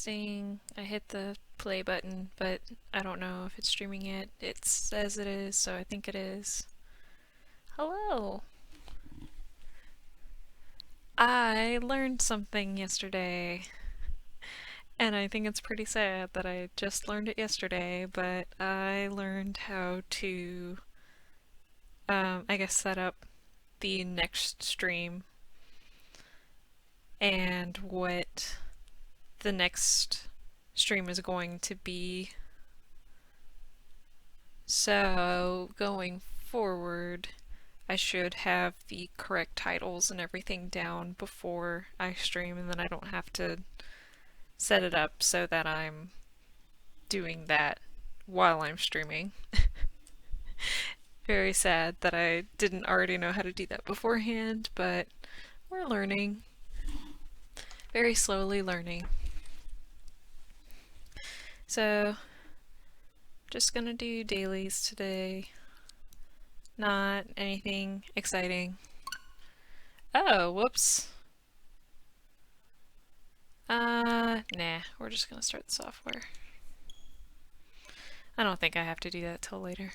broadcasting. I hit the play button, but I don't know if it's streaming yet. It says it is, so I think it is. Hello! I learned something yesterday, and I think it's pretty sad that I just learned it yesterday, but I learned how to, I guess, set up the next stream and what the next stream is going to be. So, going forward, I should have the correct titles and everything down before I stream, and then I don't have to set it up so that I'm doing that while I'm streaming. Very sad that I didn't already know how to do that beforehand, but we're learning. Very slowly learning. So, just gonna do dailies today. Not anything exciting. Oh, whoops. Nah, we're just gonna start the software. I don't think I have to do that till later.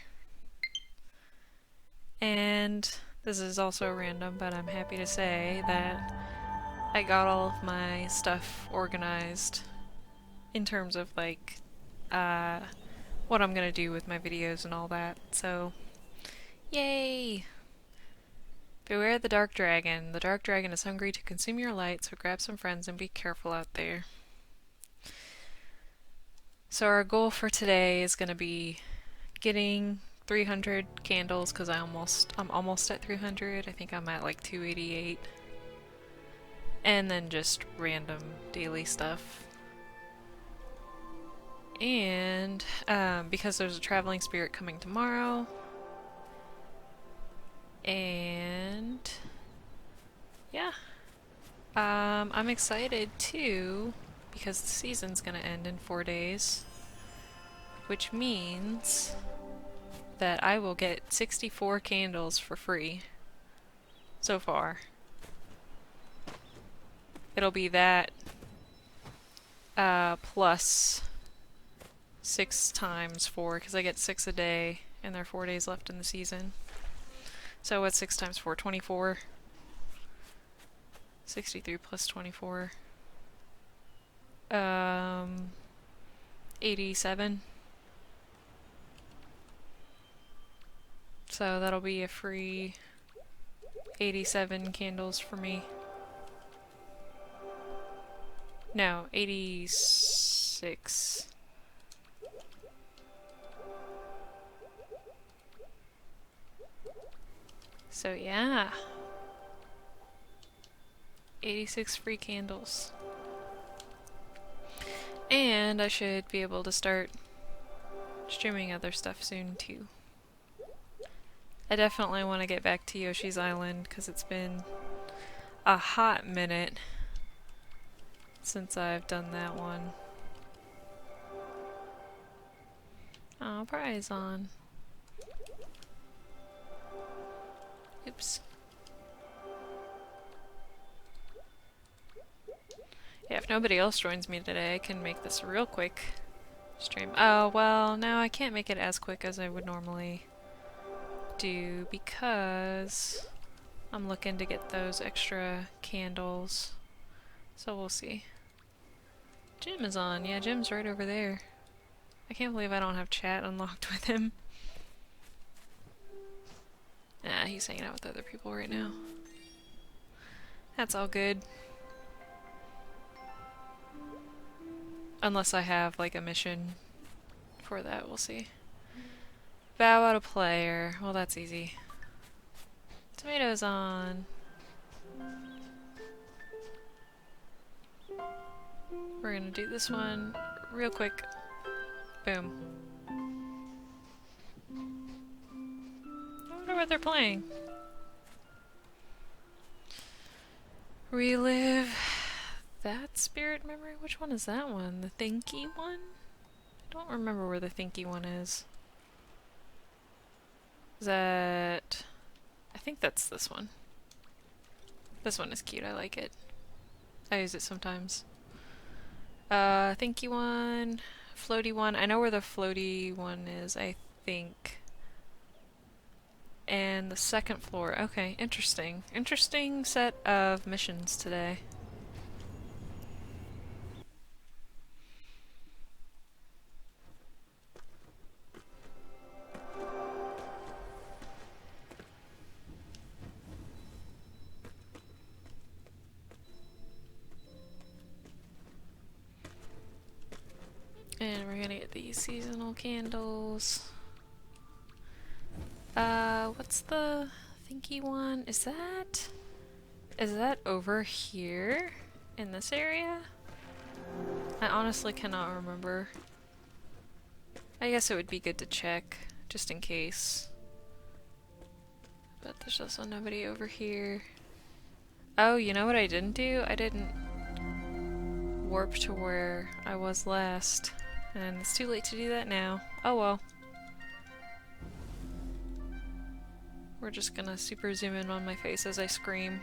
And this is also random, but I'm happy to say that I got all of my stuff organized in terms of like what I'm gonna do with my videos and all that. So, yay! Beware the dark dragon. The dark dragon is hungry to consume your light, so grab some friends and be careful out there. So our goal for today is gonna be getting 300 candles because I'm almost at 300. I think I'm at like 288. And then just random daily stuff. And because there's a traveling spirit coming tomorrow, and yeah, I'm excited too because the season's gonna end in 4 days, which means that I will get 64 candles for free so far. It'll be that plus 6 times 4 because I get 6 a day and there are 4 days left in the season. So what's 6 times 4? 24. 63 plus 24. 87. So that'll be a free 87 candles for me. No, 86. So yeah. 86 free candles. And I should be able to start streaming other stuff soon too. I definitely want to get back to Yoshi's Island because it's been a hot minute since I've done that one. Oh, prize on. Oops. Yeah, if nobody else joins me today, I can make this a real quick stream. Oh, well, no, I can't make it as quick as I would normally do because I'm looking to get those extra candles. So we'll see. Jim is on. Yeah, Jim's right over there. I can't believe I don't have chat unlocked with him. Nah, he's hanging out with other people right now. That's all good. Unless I have, like, a mission for that, we'll see. Bow out a player. Well, that's easy. Tomatoes on. We're gonna do this one real quick. Boom. I wonder what they're playing. Relive that spirit memory? Which one is that one? The thinky one? I don't remember where the thinky one is. Is that... I think that's this one. This one is cute, I like it. I use it sometimes. Thinky one, floaty one. I know where the floaty one is, I think. And the second floor. Okay, interesting. Interesting set of missions today. And we're gonna get these seasonal candles. What's the thinky one? Is that over here in this area? I honestly cannot remember. I guess it would be good to check, just in case. But there's also nobody over here. Oh, you know what I didn't do? I didn't warp to where I was last. And it's too late to do that now. Oh well. We're just gonna super zoom in on my face as I scream.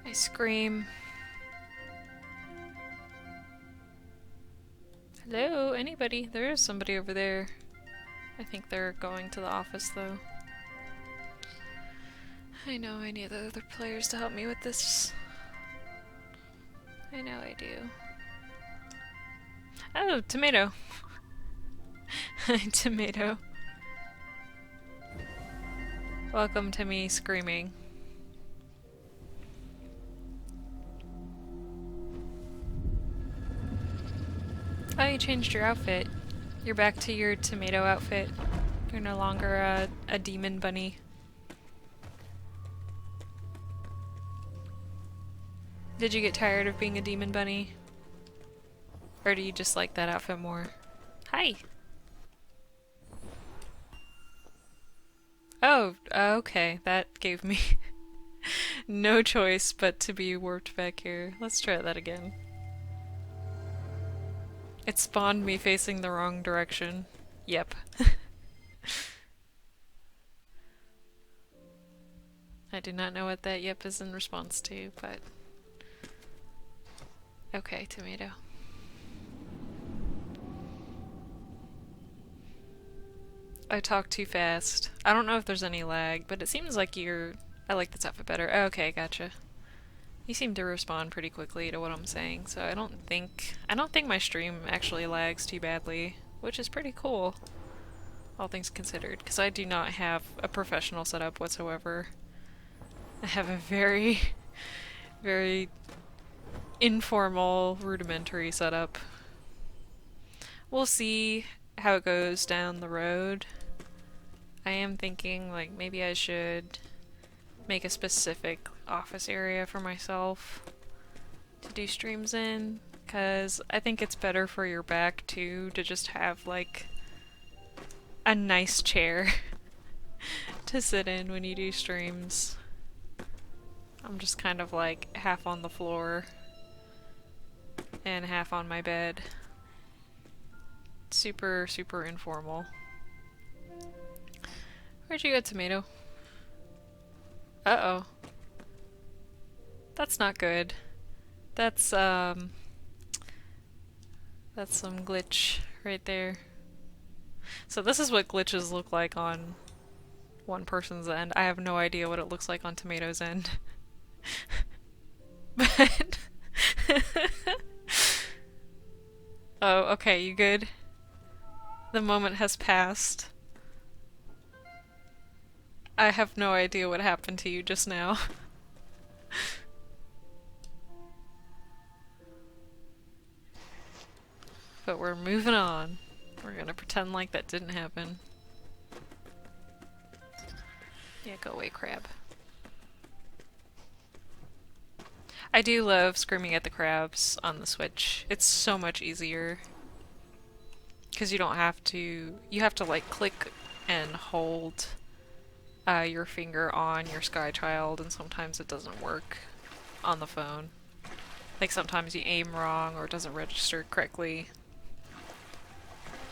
I scream. Hello, anybody? There is somebody over there. I think they're going to the office though. I know I need the other players to help me with this. I know I do. Oh, tomato. Tomato. Welcome to me screaming. Oh, you changed your outfit. You're back to your tomato outfit. You're no longer a demon bunny. Did you get tired of being a demon bunny? Or do you just like that outfit more? Hi! Oh, okay. That gave me no choice but to be warped back here. Let's try that again. It spawned me facing the wrong direction. Yep. I do not know what that yep is in response to, but... Okay, tomato. I talk too fast. I don't know if there's any lag, but it seems like you're... I like this outfit better. Okay, gotcha. You seem to respond pretty quickly to what I'm saying, so I don't think my stream actually lags too badly, which is pretty cool, all things considered, because I do not have a professional setup whatsoever. I have a very, very informal, rudimentary setup. We'll see how it goes down the road. I am thinking, like, maybe I should make a specific office area for myself to do streams in, because I think it's better for your back, too, to just have, like, a nice chair to sit in when you do streams. I'm just kind of, like, half on the floor and half on my bed. Super, super informal. Where'd you go, tomato? Uh-oh. That's not good. That's some glitch right there. So this is what glitches look like on one person's end. I have no idea what it looks like on Tomato's end. But... Oh, okay, you good? The moment has passed. I have no idea what happened to you just now. But we're moving on. We're gonna pretend like that didn't happen. Yeah, go away, crab. I do love screaming at the crabs on the Switch. It's so much easier. Because you don't have to... You have to, like, click and hold your finger on your Sky Child, and sometimes it doesn't work on the phone. Like, sometimes you aim wrong or it doesn't register correctly.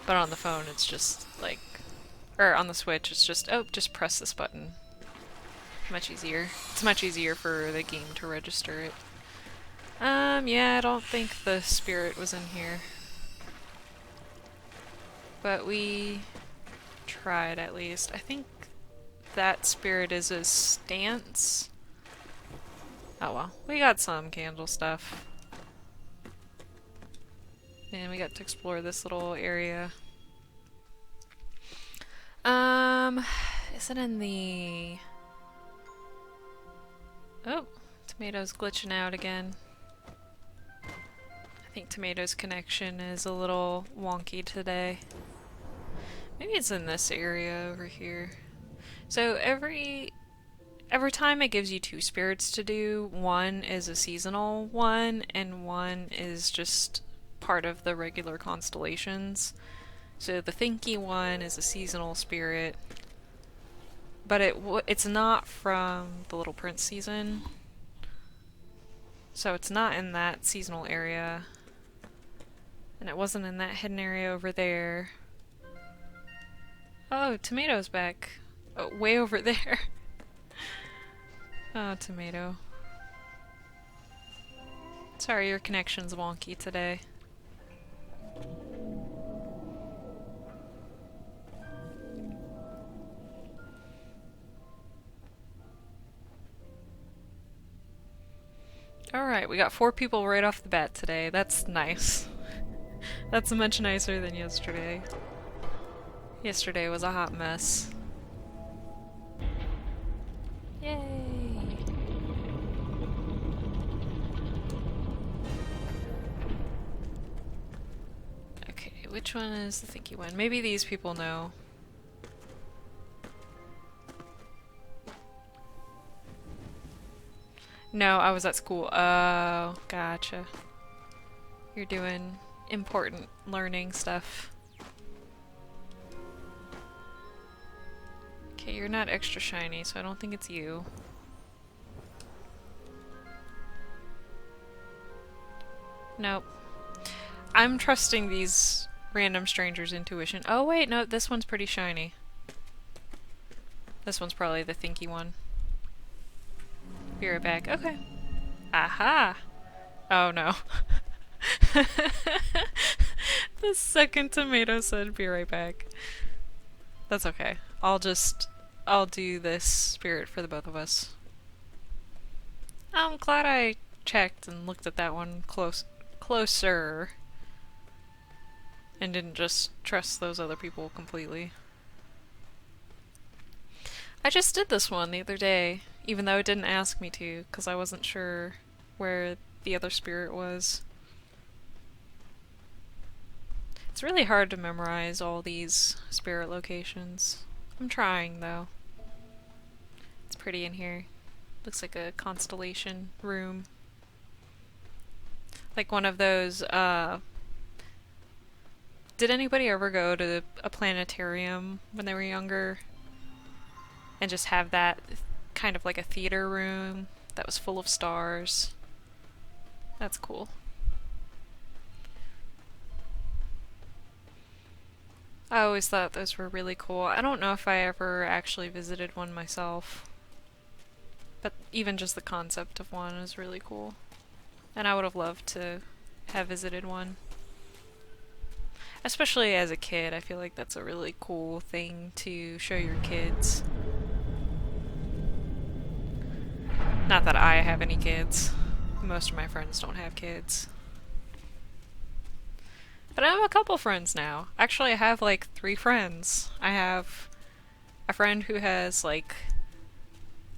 But on the phone, it's just, like... Or on the Switch, it's just, oh, just press this button. much easier. It's much easier for the game to register it. Yeah, I don't think the spirit was in here. But we tried at least. I think that spirit is a stance. Oh well, we got some candle stuff. And we got to explore this little area. Is it in the... Oh, Tomato's glitching out again. I think Tomato's connection is a little wonky today. Maybe it's in this area over here. So every time it gives you 2 spirits to do, one is a seasonal one, and one is just part of the regular constellations. So the thinky one is a seasonal spirit, but it's not from the Little Prince season. So it's not in that seasonal area. And it wasn't in that hidden area over there. Oh, Tomato's back. Oh, way over there. Oh, Tomato. Sorry, your connection's wonky today. Alright, we got 4 people right off the bat today. That's nice. That's much nicer than yesterday. Yesterday was a hot mess. Yay! Okay, which one is the thinky one? Maybe these people know. No, I was at school. Oh, gotcha. You're doing important learning stuff. Okay, you're not extra shiny, so I don't think it's you. Nope. I'm trusting these random strangers' intuition. Oh wait, no, this one's pretty shiny. This one's probably the thinky one. Be right back. Okay. Aha! Oh no. The second Tomato said be right back. That's okay. I'll do this spirit for the both of us. I'm glad I checked and looked at that one closer. And didn't just trust those other people completely. I just did this one the other day, even though it didn't ask me to, because I wasn't sure where the other spirit was. It's really hard to memorize all these spirit locations. I'm trying, though. It's pretty in here. Looks like a constellation room. Like one of those, did anybody ever go to a planetarium when they were younger? And just have that kind of like a theater room that was full of stars? That's cool. I always thought those were really cool. I don't know if I ever actually visited one myself. But even just the concept of one is really cool. And I would have loved to have visited one. Especially as a kid, I feel like that's a really cool thing to show your kids. Not that I have any kids. Most of my friends don't have kids. But I have a couple friends now. Actually, I have like 3 friends. I have a friend who has like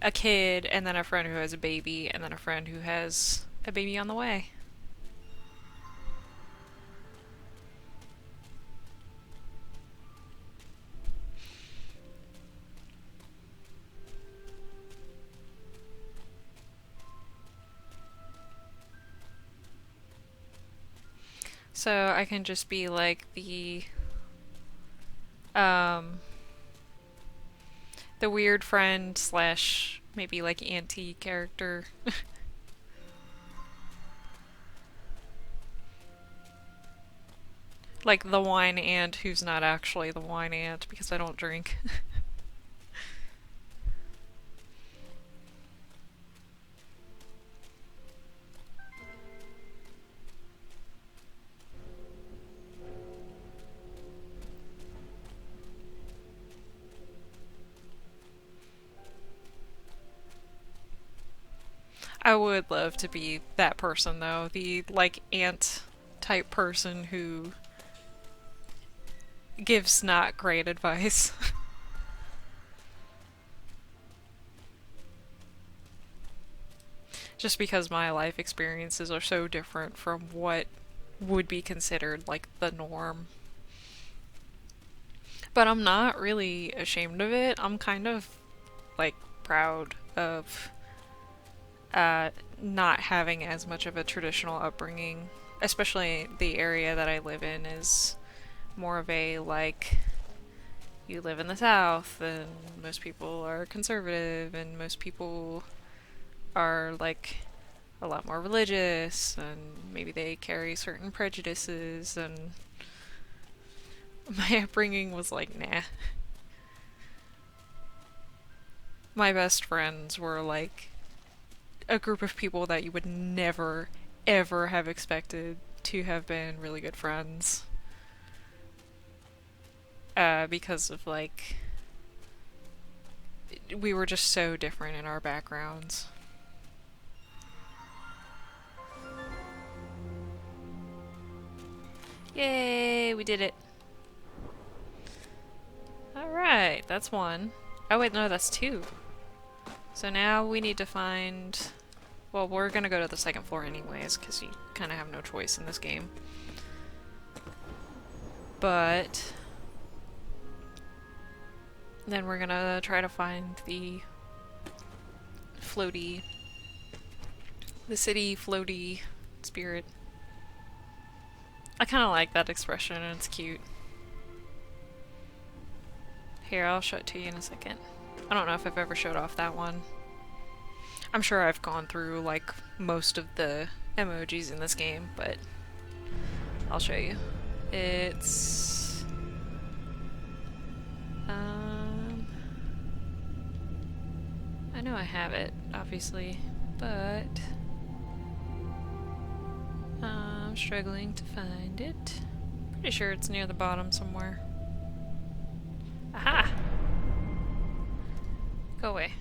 a kid, and then a friend who has a baby, and then a friend who has a baby on the way. So I can just be like the weird friend slash maybe like auntie character. Like the wine aunt who's not actually the wine aunt because I don't drink. I would love to be that person though, the like aunt type person who gives not great advice. Just because my life experiences are so different from what would be considered like the norm. But I'm not really ashamed of it. I'm kind of like proud of not having as much of a traditional upbringing. Especially the area that I live in is more of a like, you live in the South and most people are conservative and most people are like a lot more religious and maybe they carry certain prejudices, and my upbringing was like, nah. My best friends were like a group of people that you would never, ever have expected to have been really good friends. Because of like, we were just so different in our backgrounds. Yay, we did it. Alright, that's one. Oh wait, no, that's two. So now we need to find... Well, we're gonna go to the second floor anyways, because you kind of have no choice in this game. But... then we're gonna try to find the floaty... the city floaty spirit. I kind of like that expression, and it's cute. Here, I'll show it to you in a second. I don't know if I've ever showed off that one. I'm sure I've gone through, like, most of the emojis in this game, but I'll show you. It's... I know I have it, obviously, but... I'm struggling to find it. Pretty sure it's near the bottom somewhere. Aha! Go away.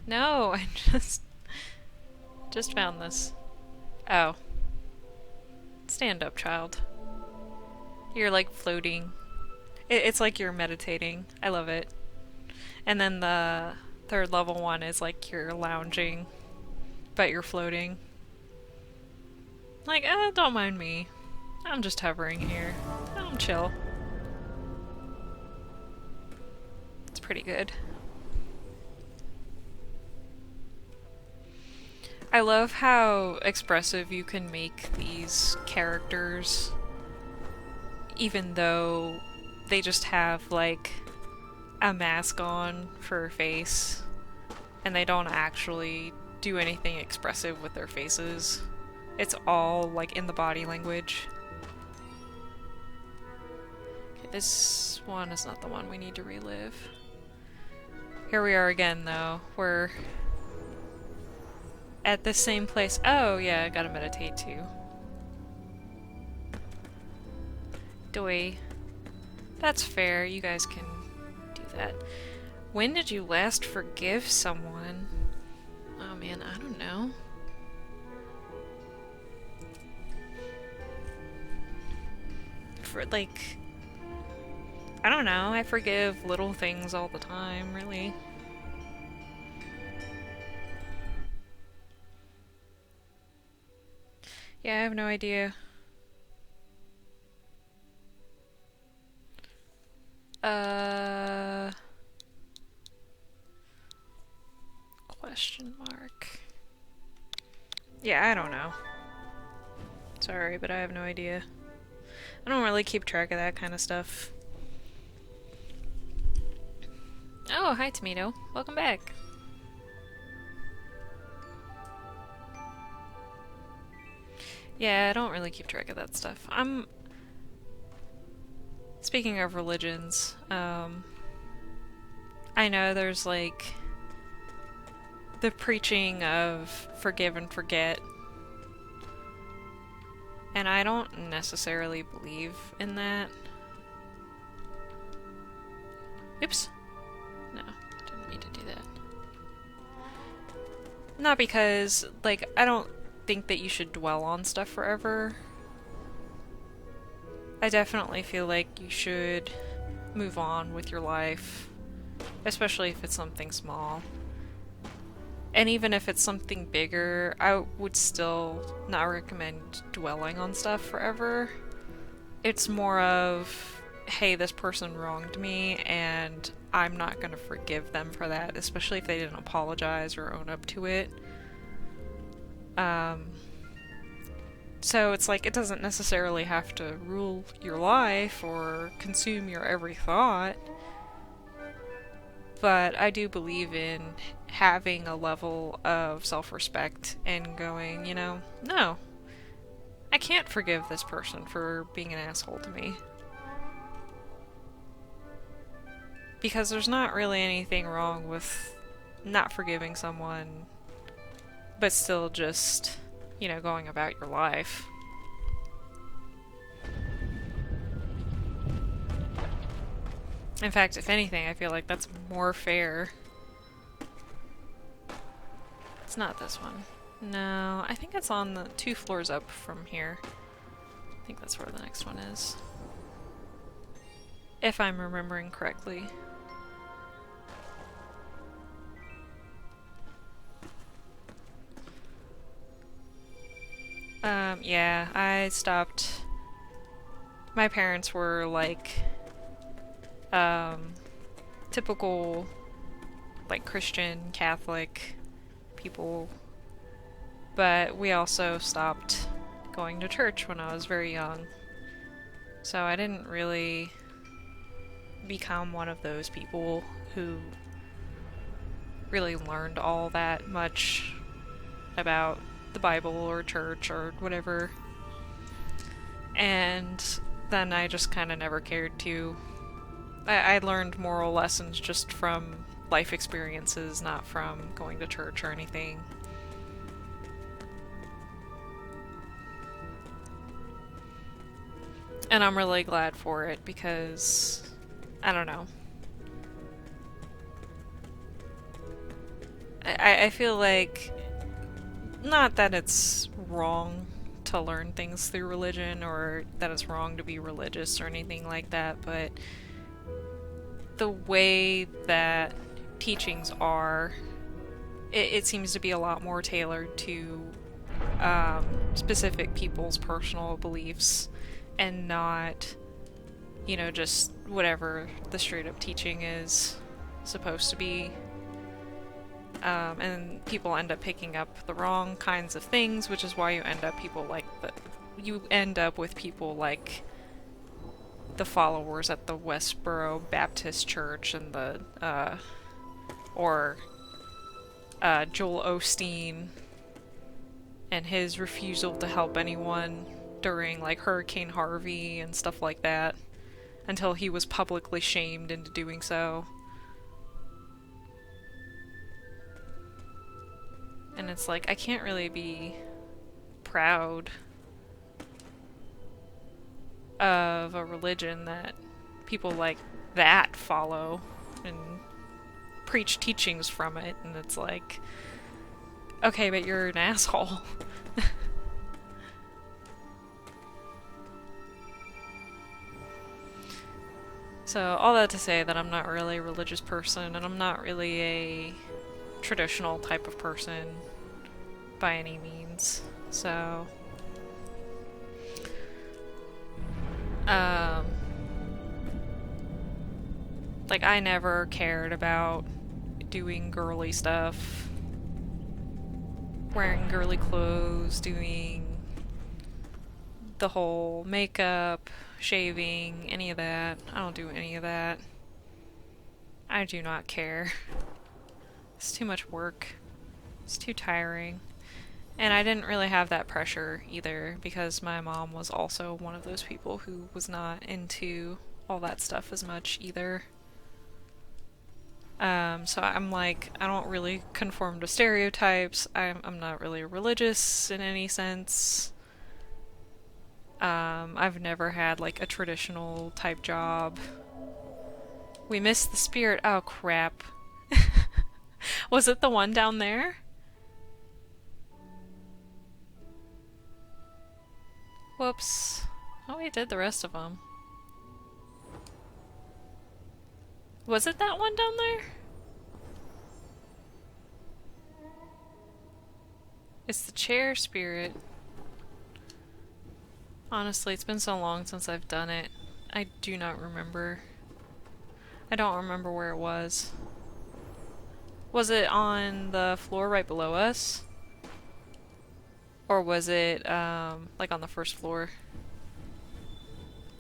No, I just found this. Oh. Stand up, child. You're like floating. It's like you're meditating. I love it. And then the third level one is like you're lounging, but you're floating. Like, don't mind me. I'm just hovering here. I'm chill. It's pretty good. I love how expressive you can make these characters, even though they just have, like, a mask on for a face, and they don't actually do anything expressive with their faces. It's all, like, in the body language. Okay, this one is not the one we need to relive. Here we are again, though. We're at the same place. Oh, yeah, I gotta meditate, too. Doi. That's fair, you guys can do that. When did you last forgive someone? Oh man, I don't know. For like, I don't know, I forgive little things all the time, really. Yeah, I have no idea. Question mark. Yeah, I don't know. Sorry, but I have no idea. I don't really keep track of that kind of stuff. Oh, hi Tomato. Welcome back. Yeah, I don't really keep track of that stuff. Speaking of religions, I know there's like the preaching of forgive and forget, and I don't necessarily believe in that. Oops. No, didn't mean to do that. Not because, like, I don't think that you should dwell on stuff forever. I definitely feel like you should move on with your life, especially if it's something small. And even if it's something bigger, I would still not recommend dwelling on stuff forever. It's more of, hey, this person wronged me, and I'm not gonna forgive them for that, especially if they didn't apologize or own up to it. Um, so it's like, it doesn't necessarily have to rule your life or consume your every thought. But I do believe in having a level of self-respect and going, no, I can't forgive this person for being an asshole to me. Because there's not really anything wrong with not forgiving someone, but still just, going about your life. In fact, if anything, I feel like that's more fair. It's not this one. No, I think it's on the 2 floors up from here. I think that's where the next one is. If I'm remembering correctly. Yeah, I stopped. My parents were like, typical, like, Christian, Catholic people, but we also stopped going to church when I was very young. So I didn't really become one of those people who really learned all that much about the Bible or church or whatever. And then I just kind of never cared to. I learned moral lessons just from life experiences, not from going to church or anything. And I'm really glad for it because, I don't know. I feel like, not that it's wrong to learn things through religion or that it's wrong to be religious or anything like that, but the way that teachings are, it seems to be a lot more tailored to specific people's personal beliefs and not, just whatever the straight up teaching is supposed to be. And people end up picking up the wrong kinds of things, which is why you end up with people like the followers at the Westboro Baptist Church and Joel Osteen and his refusal to help anyone during like Hurricane Harvey and stuff like that until he was publicly shamed into doing so. And it's like, I can't really be proud of a religion that people like that follow and preach teachings from it, and it's like, okay, but you're an asshole. So, all that to say that I'm not really a religious person, and I'm not really a traditional type of person by any means. So, like, I never cared about doing girly stuff, wearing girly clothes, doing the whole makeup, shaving, any of that. I don't do any of that. I do not care. It's too much work. It's too tiring. And I didn't really have that pressure either because my mom was also one of those people who was not into all that stuff as much either. So I'm like, I don't really conform to stereotypes. I'm not really religious in any sense. I've never had like a traditional type job. We missed the spirit. Oh crap. Was it the one down there? Whoops. Oh, we did the rest of them. Was it that one down there? It's the chair spirit. Honestly, it's been so long since I've done it. I do not remember. I don't remember where it was. Was it on the floor right below us? Or was it, like on the first floor?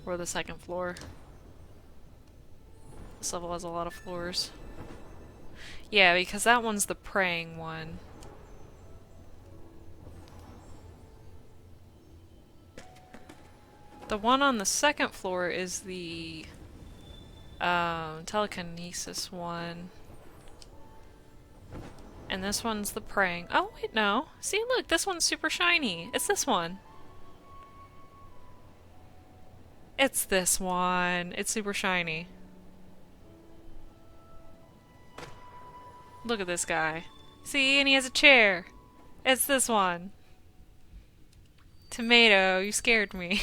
Or the second floor? This level has a lot of floors. Yeah, because that one's the praying one. The one on the second floor is the telekinesis one. And this one's the praying. Oh, wait, no. See, look, this one's super shiny. It's this one. It's this one. It's super shiny. Look at this guy. See, and he has a chair. It's this one. Tomato, you scared me.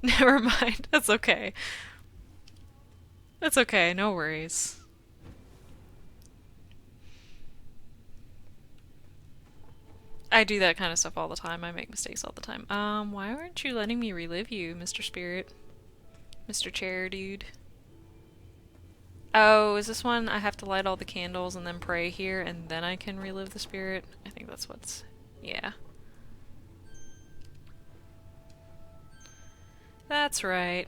Never mind. That's okay. That's okay, no worries. I do that kind of stuff all the time. I make mistakes all the time. Why aren't you letting me relive you, Mr. Spirit? Mr. Chair Dude. Oh, is this one I have to light all the candles and then pray here and then I can relive the spirit? I think that's what's... yeah. That's right.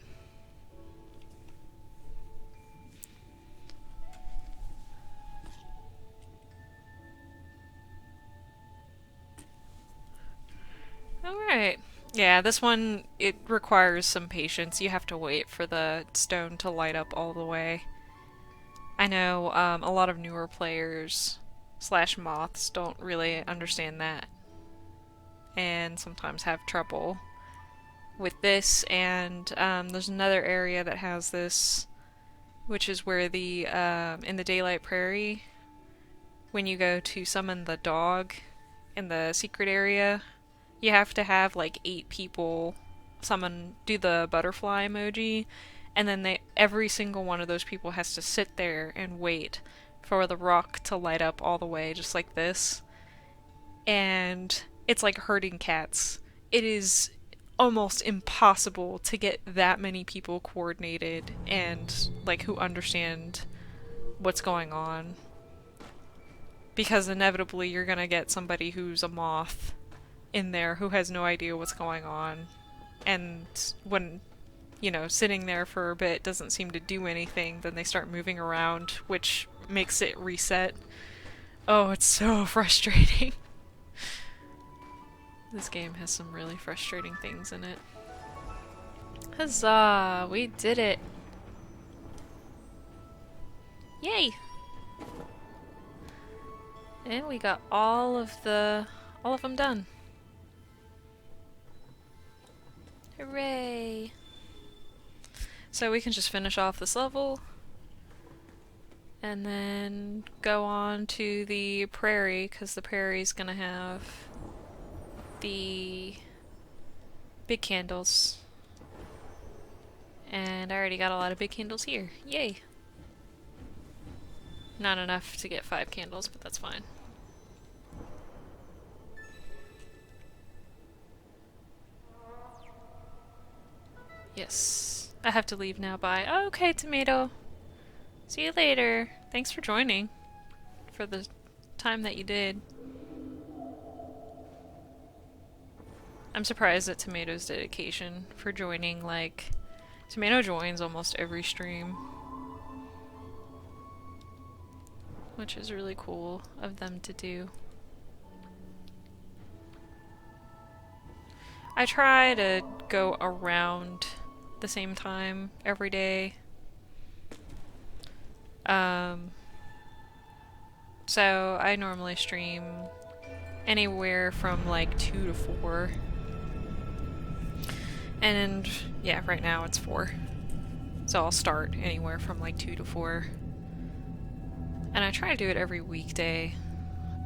Alright. Yeah, this one, it requires some patience. You have to wait for the stone to light up all the way. I know a lot of newer players / moths don't really understand that and sometimes have trouble with this, and there's another area that has this, which is where the in the Daylight Prairie, when you go to summon the dog in the secret area, you have to have like 8 people do the butterfly emoji, and then every single one of those people has to sit there and wait for the rock to light up all the way, just like this. And it's like herding cats. It is almost impossible to get that many people coordinated and like who understand what's going on. Because inevitably you're gonna get somebody who's a moth in there who has no idea what's going on. And when, you know, sitting there for a bit doesn't seem to do anything, then they start moving around, which makes it reset. Oh, it's so frustrating. This game has some really frustrating things in it. Huzzah! We did it! Yay! And we got all of them done. Hooray! So we can just finish off this level and then go on to the prairie, because the prairie's gonna have the big candles. And I already got a lot of big candles here. Yay! Not enough to get 5 candles, but that's fine. Yes. I have to leave now, bye. Oh, okay, Tomato. See you later. Thanks for joining. For the time that you did. I'm surprised at Tomato's dedication for joining, like... Tomato joins almost every stream. Which is really cool of them to do. I try to go around the same time every day. So I normally stream anywhere from like 2 to 4. And yeah, right now it's 4. So I'll start anywhere from like 2 to 4. And I try to do it every weekday.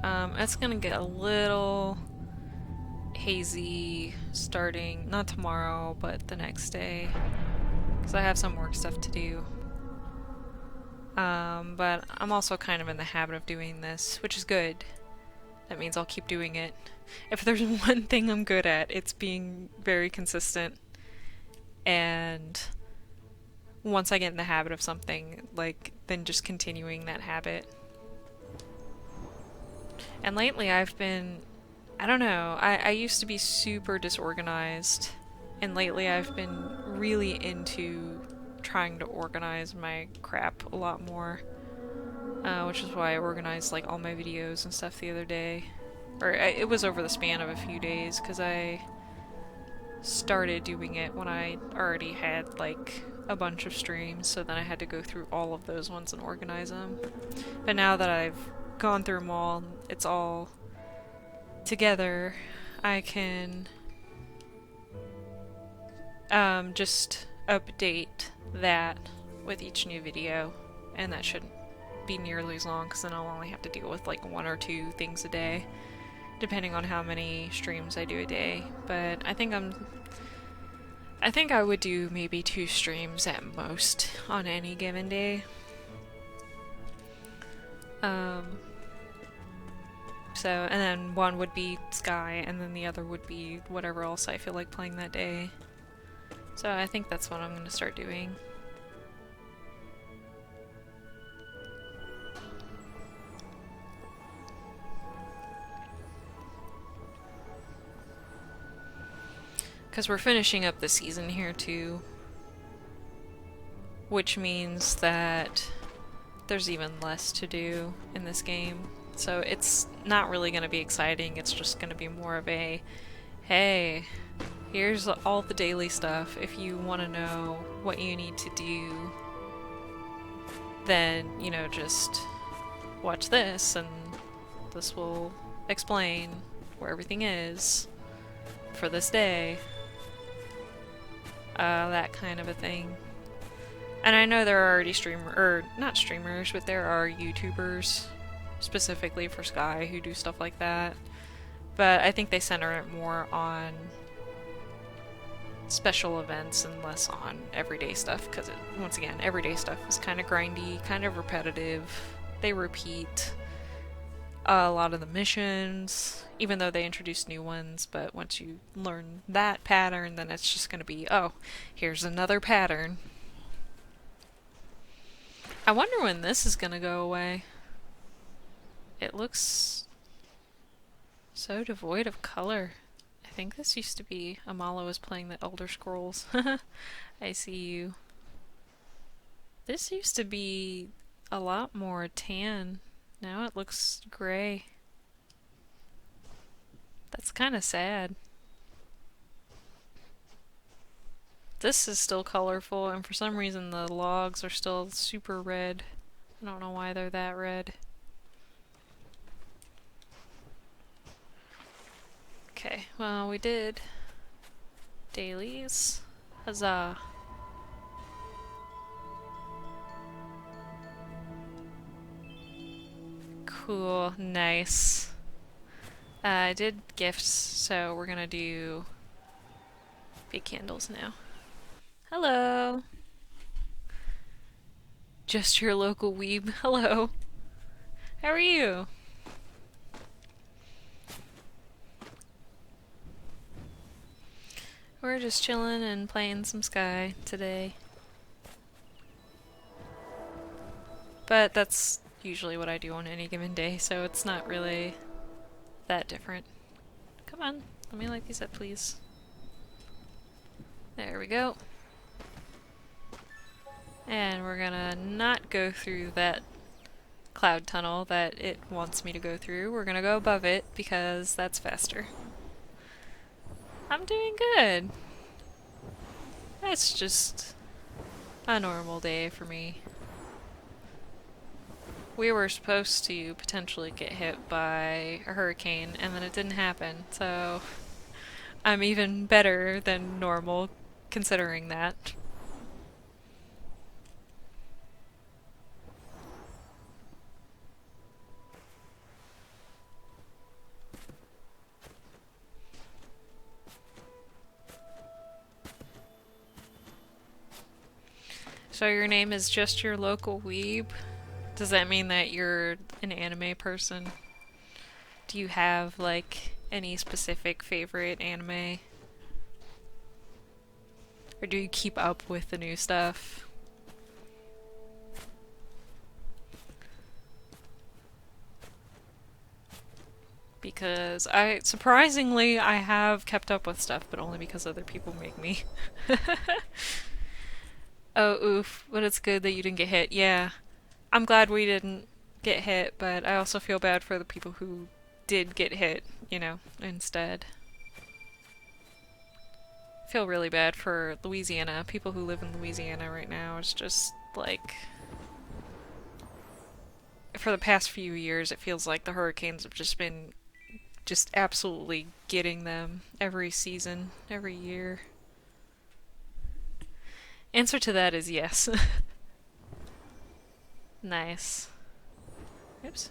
It's gonna get a little hazy starting, not tomorrow, but the next day, because I have some work stuff to do. But I'm also kind of in the habit of doing this, which is good. That means I'll keep doing it. If there's one thing I'm good at, it's being very consistent. And once I get in the habit of something, like, then just continuing that habit. And lately I've been, I don't know, I used to be super disorganized. And lately I've been really into trying to organize my crap a lot more. Which is why I organized like all my videos and stuff the other day. It was over the span of a few days, because I started doing it when I already had like a bunch of streams, so then I had to go through all of those ones and organize them. But now that I've gone through them all, it's all together, I can just update that with each new video, and that shouldn't be nearly as long, because then I'll only have to deal with like 1 or 2 things a day, depending on how many streams I do a day. But I think I would do maybe 2 streams at most on any given day. And then one would be Sky, and then the other would be whatever else I feel like playing that day. So I think that's what I'm going to start doing. Because we're finishing up the season here too, which means that there's even less to do in this game. So it's not really going to be exciting, it's just going to be more of a, hey, here's all the daily stuff. If you want to know what you need to do, then, you know, just watch this and this will explain where everything is for this day. That kind of a thing. And I know there are already not streamers, but there are YouTubers specifically for Sky who do stuff like that. But I think they center it more on special events and less on everyday stuff, because once again, everyday stuff is kind of grindy, kind of repetitive. They repeat a lot of the missions, even though they introduce new ones, but once you learn that pattern, then it's just going to be, oh, here's another pattern. I wonder when this is going to go away. It looks so devoid of color. I think this used to be, Amala was playing the Elder Scrolls. I see you. This used to be a lot more tan. Now it looks gray. That's kind of sad. This is still colorful, and for some reason the logs are still super red. I don't know why they're that red. Okay, well, we did dailies. Huzzah. Cool, nice. I did gifts, so we're gonna do big candles now. Hello! Just your local weeb. Hello! How are you? We're just chilling and playing some Sky today. But that's usually what I do on any given day, so it's not really that different. Come on, let me light these up, please. There we go. And we're gonna not go through that cloud tunnel that it wants me to go through. We're gonna go above it because that's faster. I'm doing good. It's just a normal day for me. We were supposed to potentially get hit by a hurricane, and then it didn't happen, so I'm even better than normal considering that. So your name is just your local weeb? Does that mean that you're an anime person? Do you have, like, any specific favorite anime? Or do you keep up with the new stuff? Because surprisingly, I have kept up with stuff, but only because other people make me. Oh, oof, but it's good that you didn't get hit. Yeah, I'm glad we didn't get hit, but I also feel bad for the people who did get hit, instead. I feel really bad for Louisiana, people who live in Louisiana right now. It's just like, for the past few years, it feels like the hurricanes have just been just absolutely getting them every season, every year. Answer to that is yes. Nice. Oops.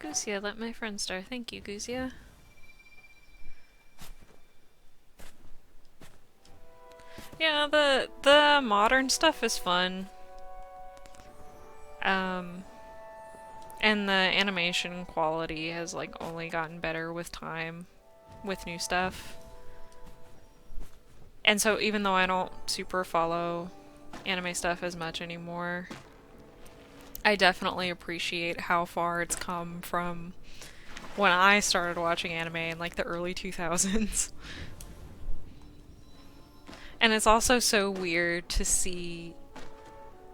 Goosia, let my friend star. Thank you, Goosia. Yeah, the modern stuff is fun. Um, and the animation quality has like only gotten better with time, with new stuff. And so even though I don't super follow anime stuff as much anymore, I definitely appreciate how far it's come from when I started watching anime in like the early 2000s. And it's also so weird to see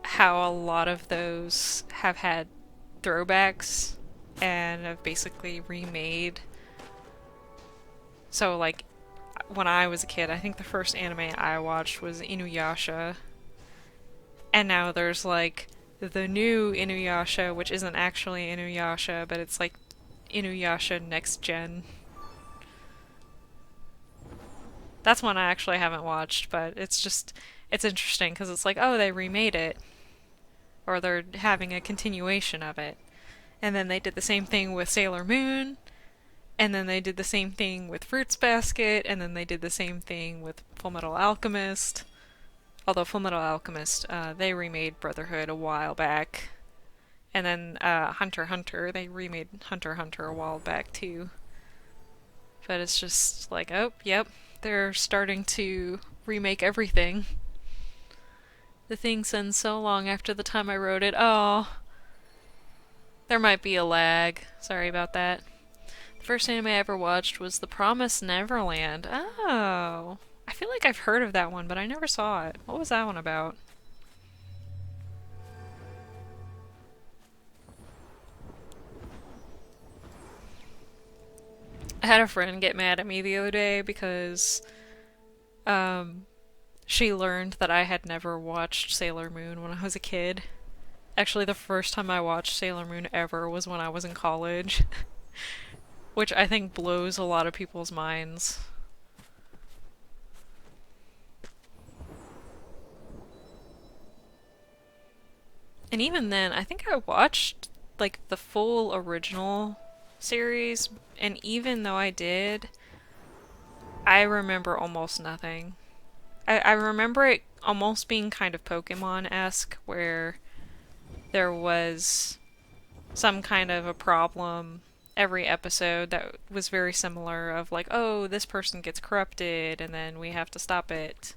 how a lot of those have had throwbacks and have basically remade. So, like, when I was a kid, I think the first anime I watched was Inuyasha. And now there's, like, the new Inuyasha, which isn't actually Inuyasha, but it's, like, Inuyasha Next Gen. That's one I actually haven't watched, but it's interesting because it's like, oh, they remade it. Or they're having a continuation of it. And then they did the same thing with Sailor Moon, and then they did the same thing with Fruits Basket, and then they did the same thing with Fullmetal Alchemist. Although Fullmetal Alchemist, they remade Brotherhood a while back. And then Hunter x Hunter, they remade Hunter x Hunter a while back too. But it's just like, oh, yep, they're starting to remake everything. The thing sends so long after the time I wrote it. Oh, there might be a lag. Sorry about that. The first anime I ever watched was The Promised Neverland. Oh. I feel like I've heard of that one, but I never saw it. What was that one about? I had a friend get mad at me the other day because um, she learned that I had never watched Sailor Moon when I was a kid. Actually, the first time I watched Sailor Moon ever was when I was in college, which I think blows a lot of people's minds. And even then, I think I watched like the full original series, and even though I did, I remember almost nothing. I remember it almost being kind of Pokemon-esque, where there was some kind of a problem every episode that was very similar of like, oh, this person gets corrupted and then we have to stop it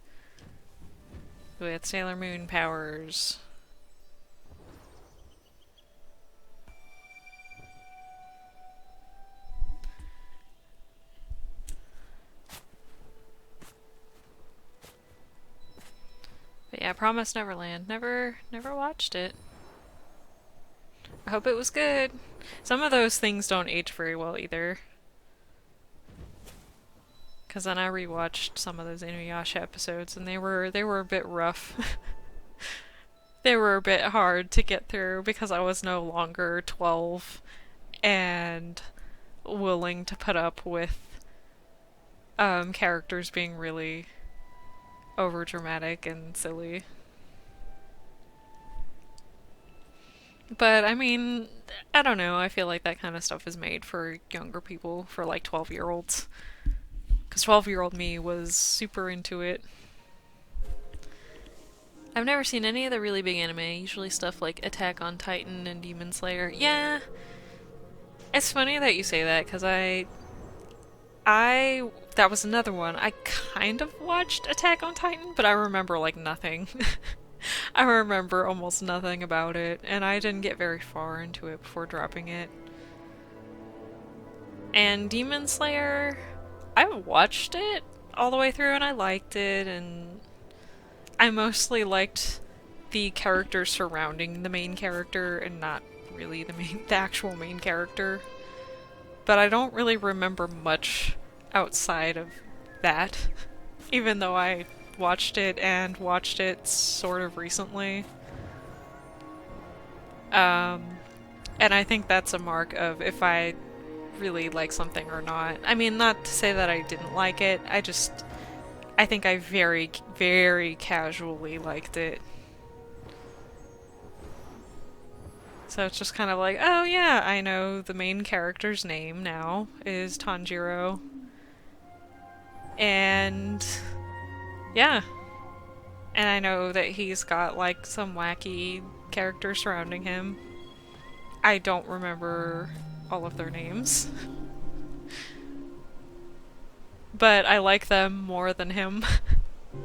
with Sailor Moon powers. But yeah, Promise Neverland. Never watched it. I hope it was good. Some of those things don't age very well either. Cause then I rewatched some of those Inuyasha episodes and they were a bit rough. They were a bit hard to get through because I was no longer 12 and willing to put up with characters being really over dramatic and silly. But I mean, I don't know. I feel like that kind of stuff is made for younger people, for like 12-year-olds. Because 12-year-old me was super into it. I've never seen any of the really big anime, usually stuff like Attack on Titan and Demon Slayer. Yeah, it's funny that you say that, because that was another one. I kind of watched Attack on Titan, but I remember like nothing. I remember almost nothing about it, and I didn't get very far into it before dropping it. And Demon Slayer, I watched it all the way through and I liked it, and I mostly liked the characters surrounding the main character and not really the actual main character. But I don't really remember much outside of that, even though I watched it sort of recently. And I think that's a mark of if I really like something or not. I mean, not to say that I didn't like it, I think I very, very casually liked it. So it's just kind of like, oh yeah, I know the main character's name now is Tanjiro. And yeah. And I know that he's got like some wacky characters surrounding him. I don't remember all of their names. But I like them more than him.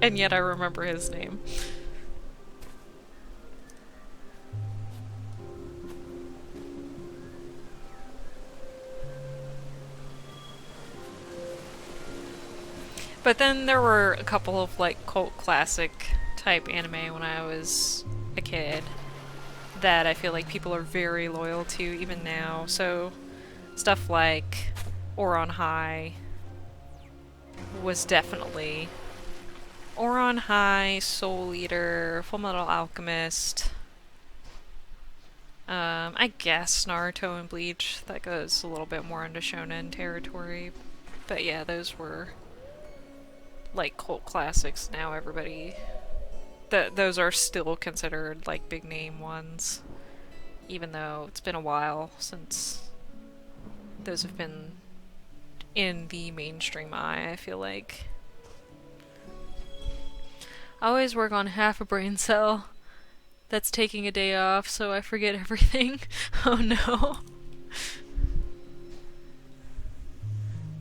And yet I remember his name. But then there were a couple of like cult classic type anime when I was a kid that I feel like people are very loyal to even now. So stuff like Oron High was definitely Oron High, Soul Eater, Fullmetal Alchemist. I guess Naruto and Bleach. That goes a little bit more into shonen territory. But yeah, those were like cult classics. Now everybody, those are still considered like big name ones, even though it's been a while since those have been in the mainstream eye, I feel like. I always work on half a brain cell that's taking a day off, so I forget everything. Oh no.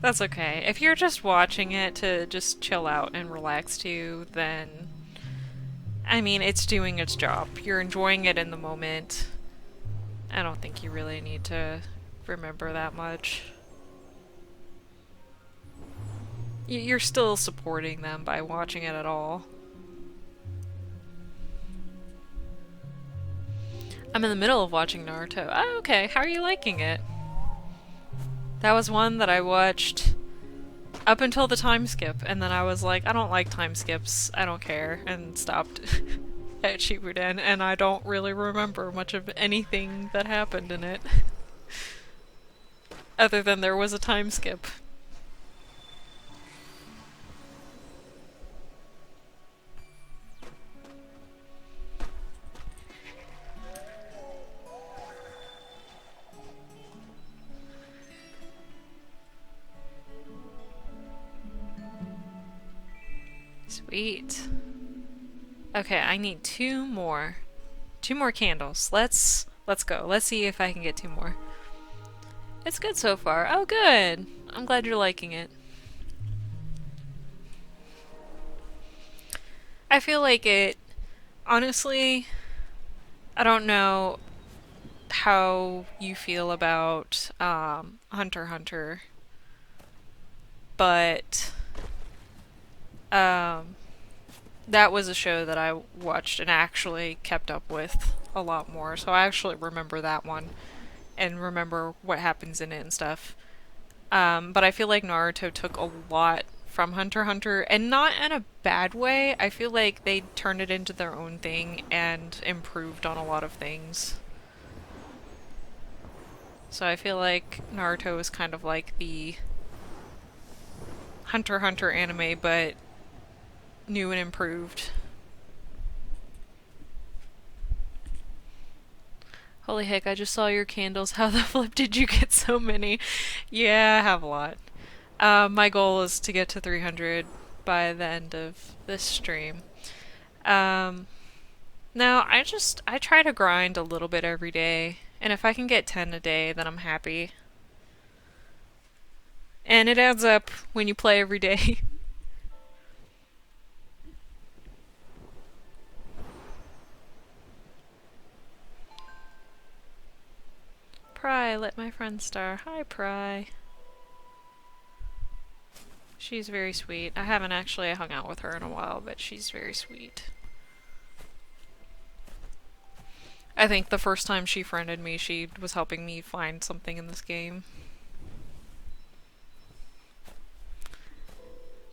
That's okay. If you're just watching it to just chill out and relax to, then I mean, it's doing its job. You're enjoying it in the moment. I don't think you really need to remember that much. You're still supporting them by watching it at all. I'm in the middle of watching Naruto. Oh, okay. How are you liking it? That was one that I watched up until the time skip, and then I was like, I don't like time skips, I don't care, and stopped at Shippuden, and I don't really remember much of anything that happened in it. Other than there was a time skip. Sweet. Okay, I need two more. Two more candles. Let's go. Let's see if I can get two more. It's good so far. Oh, good. I'm glad you're liking it. I feel like it, honestly, I don't know how you feel about Hunter x Hunter, but that was a show that I watched and actually kept up with a lot more, so I actually remember that one and remember what happens in it and stuff. But I feel like Naruto took a lot from Hunter x Hunter, and not in a bad way. I feel like they turned it into their own thing and improved on a lot of things. So I feel like Naruto is kind of like the Hunter x Hunter anime, but new and improved. Holy heck, I just saw your candles. How the flip did you get so many? Yeah, I have a lot. My goal is to get to 300 by the end of this stream. Um, no, I try to grind a little bit every day, and if I can get 10 a day, then I'm happy. And it adds up when you play every day. Pry, let my friend star. Hi, Pry. She's very sweet. I haven't actually hung out with her in a while, but she's very sweet. I think the first time she friended me, she was helping me find something in this game.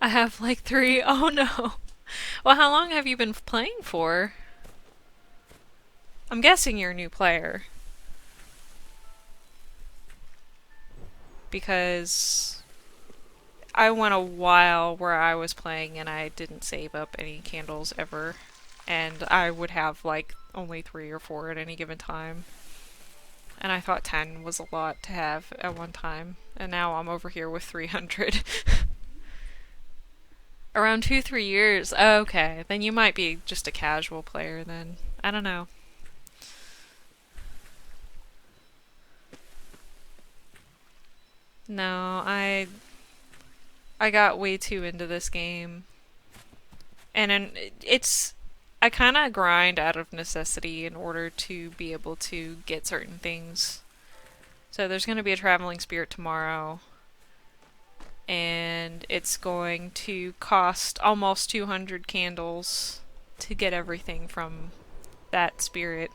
I have like 3. Oh no. Well, how long have you been playing for? I'm guessing you're a new player. Because I went a while where I was playing and I didn't save up any candles ever. And I would have like only 3 or 4 at any given time. And I thought 10 was a lot to have at one time. And now I'm over here with 300. Around 2-3 years. Okay, then you might be just a casual player then. I don't know. No, I got way too into this game. And it's I kind of grind out of necessity in order to be able to get certain things. So there's going to be a traveling spirit tomorrow. And it's going to cost almost 200 candles to get everything from that spirit.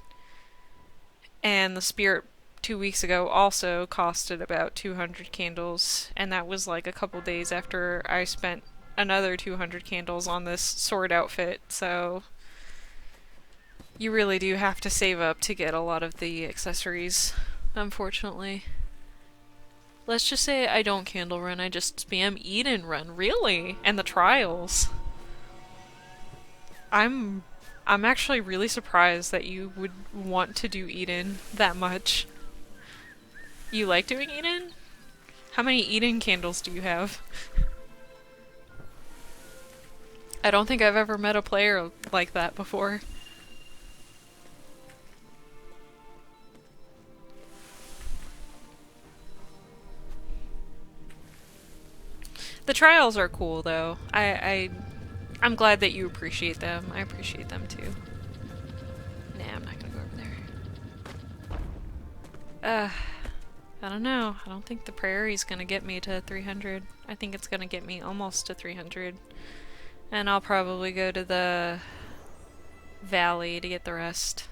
And the spirit 2 weeks ago also costed about 200 candles, and that was like a couple days after I spent another 200 candles on this sword outfit, so you really do have to save up to get a lot of the accessories, unfortunately. Let's just say I don't candle run, I just spam eat and run. Really? And the trials. I'm actually really surprised that you would want to do Eden that much. You like doing Eden? How many Eden candles do you have? I don't think I've ever met a player like that before. The trials are cool though. I'm glad that you appreciate them. I appreciate them too. Nah, I'm not gonna go over there. I don't know. I don't think the prairie's gonna get me to 300. I think it's gonna get me almost to 300. And I'll probably go to the valley to get the rest.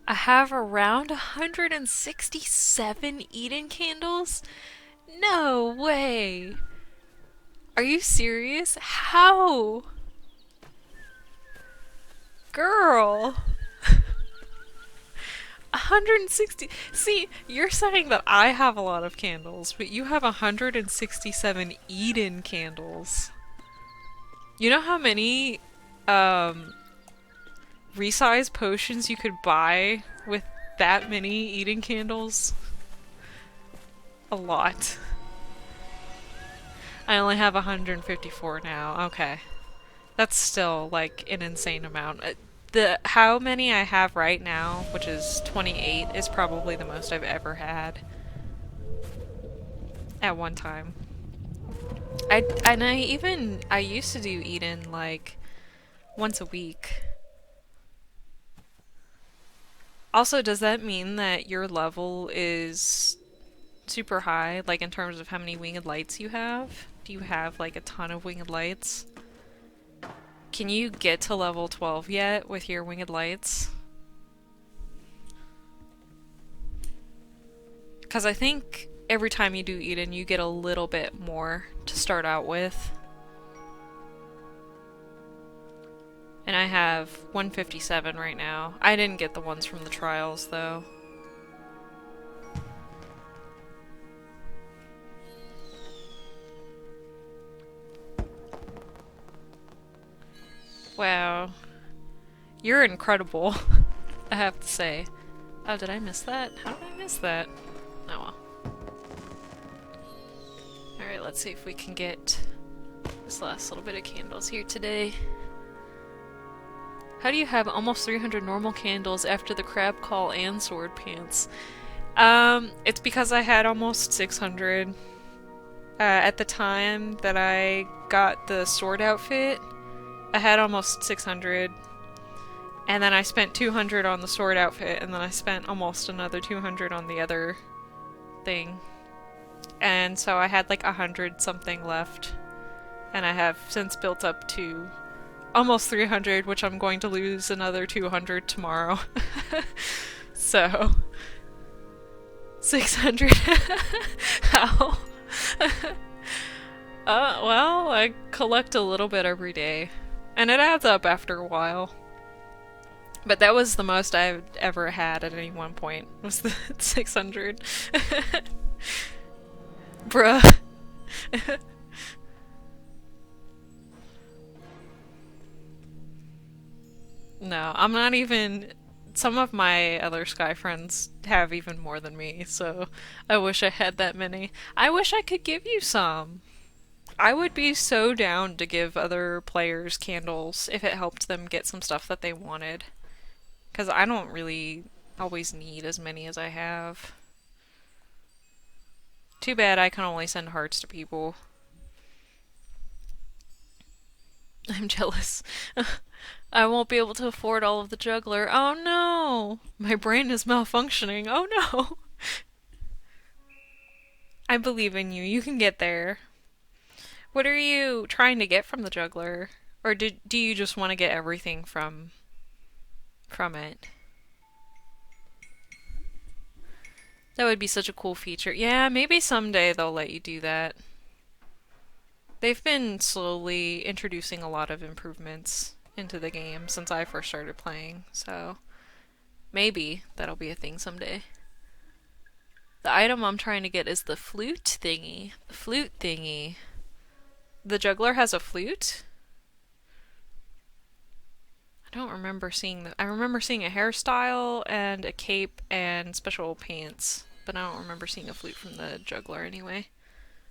I have around 167 Eden candles? No way! Are you serious? How? Girl! 160. See, you're saying that I have a lot of candles, but you have 167 Eden candles. You know how many resize potions you could buy with that many Eden candles? A lot. I only have 154 now. Okay. That's still like an insane amount. The how many I have right now, which is 28, is probably the most I've ever had at one time. I used to do Eden like once a week. Also, does that mean that your level is super high, like in terms of how many winged lights you have? Do you have like a ton of winged lights? Can you get to level 12 yet with your winged lights? Because I think every time you do Eden, you get a little bit more to start out with. And I have 157 right now. I didn't get the ones from the trials, though. Wow. You're incredible, I have to say. Oh, did I miss that? How did I I missed that. Oh well. Alright, let's see if we can get this last little bit of candles here today. How do you have almost 300 normal candles after the crab call and sword pants? It's because I had almost 600. At the time that I got the sword outfit, I had almost 600. And then I spent 200 on the sword outfit, and then I spent almost another 200 on the other thing. And so I had like 100 something left. And I have since built up to almost 300, which I'm going to lose another 200 tomorrow. So 600. How? Well, I collect a little bit every day, and it adds up after a while. But that was the most I've ever had at any one point, was the 600. Bruh. No, I'm not even... Some of my other Sky friends have even more than me, so I wish I had that many. I wish I could give you some. I would be so down to give other players candles if it helped them get some stuff that they wanted. Because I don't really always need as many as I have. Too bad I can only send hearts to people. I'm jealous. I won't be able to afford all of the juggler. Oh no! My brain is malfunctioning. Oh no! I believe in you. You can get there. What are you trying to get from the juggler? Or do you just want to get everything from it? That would be such a cool feature. Yeah, maybe someday they'll let you do that. They've been slowly introducing a lot of improvements into the game since I first started playing, so maybe that'll be a thing someday. The item I'm trying to get is the flute thingy. The flute thingy. The juggler has a flute? I don't remember seeing I remember seeing a hairstyle and a cape and special pants, but I don't remember seeing a flute from the juggler anyway.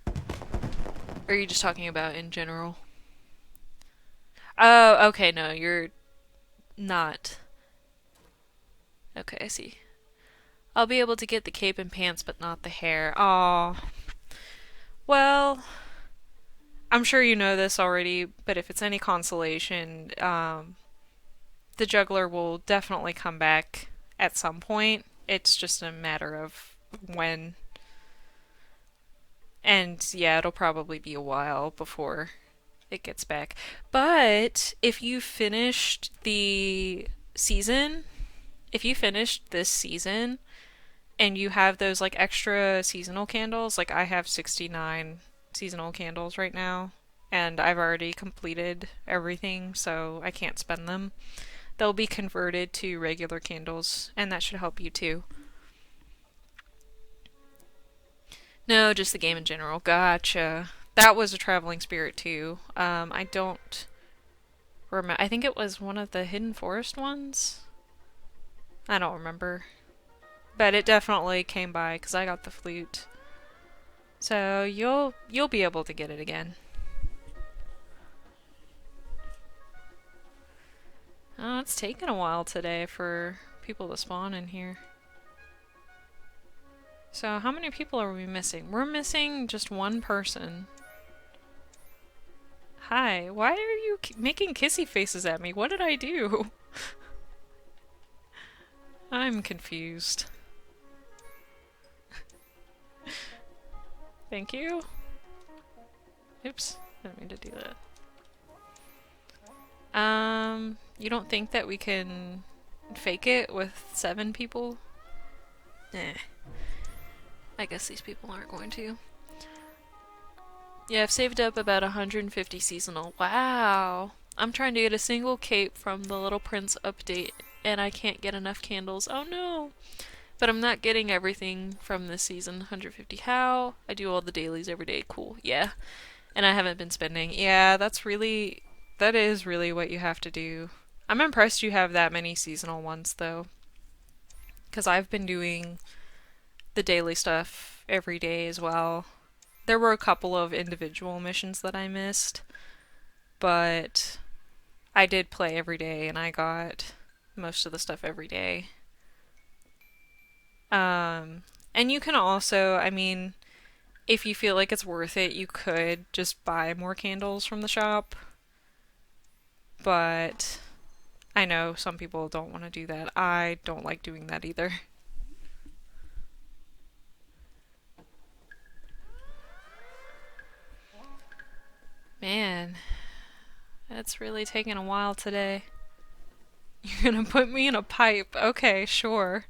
Or are you just talking about in general? Oh, okay, no, you're not. Okay, I see. I'll be able to get the cape and pants, but not the hair. Aw. Well, I'm sure you know this already, but if it's any consolation, the juggler will definitely come back at some point. It's just a matter of when. And yeah, it'll probably be a while before it gets back. But if you finished the season, if you finished this season and you have those like extra seasonal candles, like I have 69 seasonal candles right now, and I've already completed everything, so I can't spend them. They'll be converted to regular candles, and that should help you too. No, just the game in general. Gotcha. That was a traveling spirit too. I don't remember. I think it was one of the Hidden Forest ones. I don't remember. But it definitely came by because I got the flute. So you'll be able to get it again. Oh, it's taken a while today for people to spawn in here. So how many people are we missing? We're missing just one person. Hi, why are you making kissy faces at me? What did I do? I'm confused. Thank you. Oops, didn't mean to do that. You don't think that we can fake it with 7 people? Eh. I guess these people aren't going to. Yeah, I've saved up about 150 seasonal. Wow! I'm trying to get a single cape from the Little Prince update, and I can't get enough candles. Oh no! But I'm not getting everything from this season. 150 how? I do all the dailies every day. Cool. Yeah. And I haven't been spending. Yeah, that is really what you have to do. I'm impressed you have that many seasonal ones, though. Because I've been doing the daily stuff every day as well. There were a couple of individual missions that I missed, but I did play every day and I got most of the stuff every day. Um, and you can also, I mean, if you feel like it's worth it, you could just buy more candles from the shop. But I know some people don't want to do that. I don't like doing that either. Man, it's really taking a while today. You're gonna put me in a pipe. Okay, sure.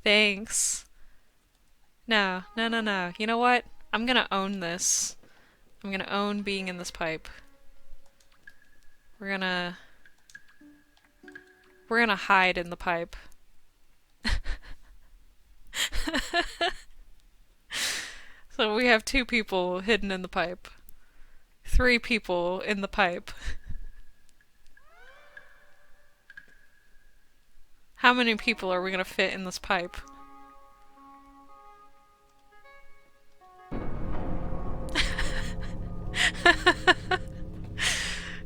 Thanks. No, no, no, no. You know what? I'm gonna own this. I'm gonna own being in this pipe. We're gonna we're gonna hide in the pipe. So we have two people hidden in the pipe. Three people in the pipe. How many people are we gonna fit in this pipe?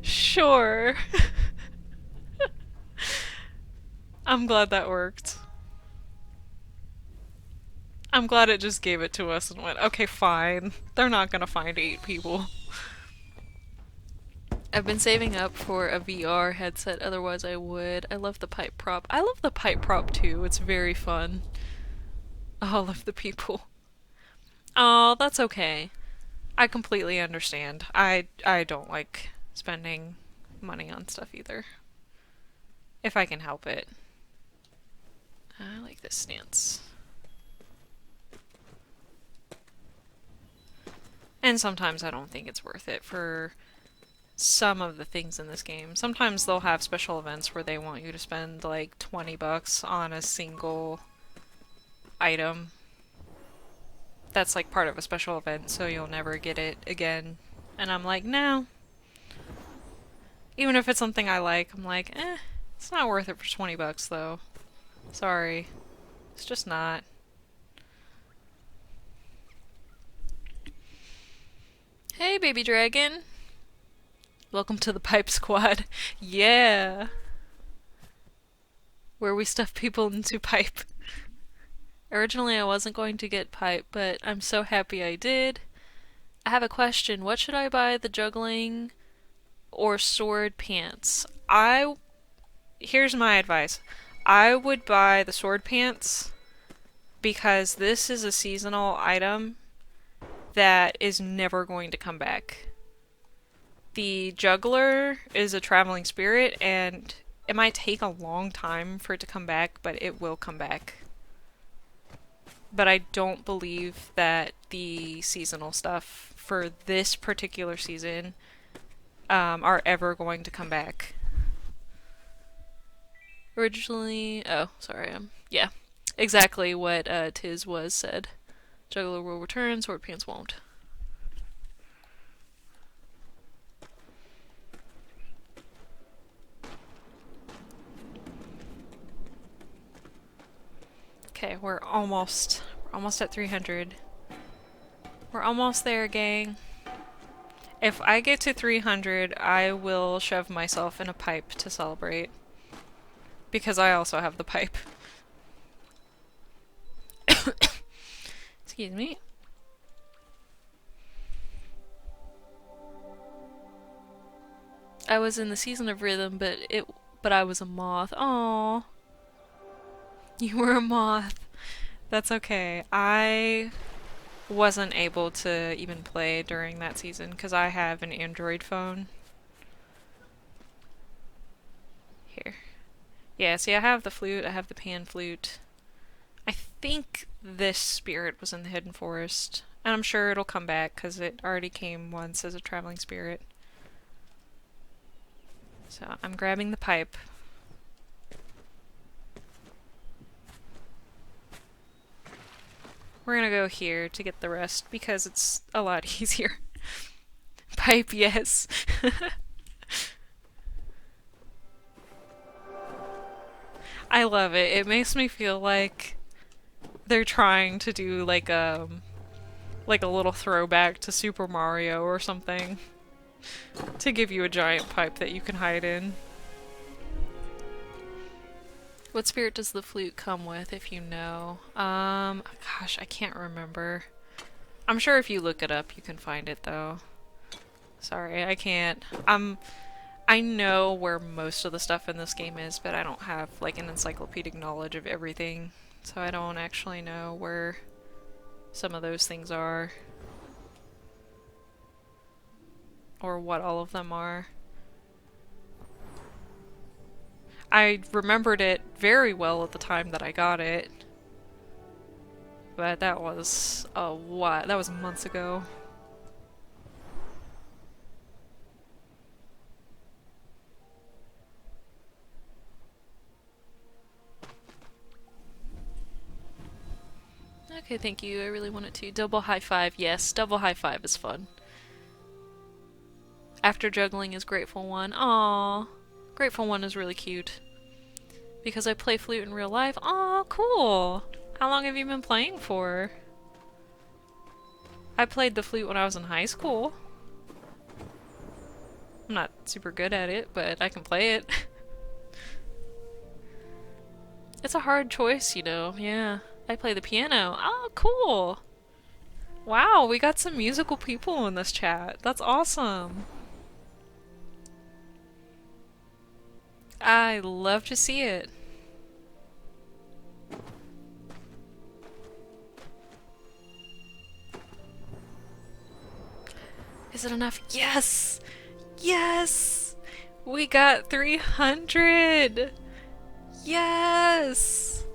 Sure. I'm glad that worked. I'm glad it just gave it to us and went, okay, fine. They're not gonna find 8 people. I've been saving up for a VR headset, otherwise I would. I love the pipe prop. I love the pipe prop too, it's very fun. All of the people. Oh, that's okay. I completely understand. I don't like spending money on stuff either. If I can help it. I like this stance. And sometimes I don't think it's worth it for some of the things in this game. Sometimes they'll have special events where they want you to spend like $20 on a single item. That's like part of a special event, so you'll never get it again. And I'm like, no. Even if it's something I like, I'm like, it's not worth it for $20 though. Sorry. It's just not. Hey, baby dragon. Welcome to the Pipe Squad. Yeah. Where we stuff people into pipe. Originally, I wasn't going to get pipe, but I'm so happy I did. I have a question. What should I buy, the juggling or sword pants? Here's my advice. I would buy the sword pants because this is a seasonal item that is never going to come back. The juggler is a traveling spirit, and it might take a long time for it to come back, but it will come back. But I don't believe that the seasonal stuff for this particular season are ever going to come back. Originally, oh, sorry, yeah, exactly what Tiz was said. Juggler will return, sword pants won't. Okay, we're almost at 300. We're almost there, gang. If I get to 300, I will shove myself in a pipe to celebrate. Because I also have the pipe. Excuse me. I was in the season of rhythm, but I was a moth. Aww. You were a moth. That's okay. I wasn't able to even play during that season because I have an Android phone. Here. Yeah, see, I have the flute, I have the pan flute. I think this spirit was in the Hidden Forest. And I'm sure it'll come back because it already came once as a traveling spirit. So I'm grabbing the pipe. We're gonna go here to get the rest because it's a lot easier. Pipe, yes. I love it. It makes me feel like they're trying to do like a little throwback to Super Mario or something to give you a giant pipe that you can hide in. What spirit does the flute come with, if you know? Gosh, I can't remember. I'm sure if you look it up, you can find it, though. Sorry, I can't. I know where most of the stuff in this game is, but I don't have, like, an encyclopedic knowledge of everything, so I don't actually know where some of those things are. Or what all of them are. I remembered it very well at the time that I got it. But that was that was months ago. Okay, thank you. I really wanted to. Double high five. Yes, double high five is fun. After juggling is Grateful One. Aww. Grateful One is really cute. Because I play flute in real life. Aw, cool! How long have you been playing for? I played the flute when I was in high school. I'm not super good at it, but I can play it. It's a hard choice, you know, yeah. I play the piano. Oh, cool! Wow, we got some musical people in this chat. That's awesome. I love to see it. Is it enough? Yes! Yes! We got 300! Yes!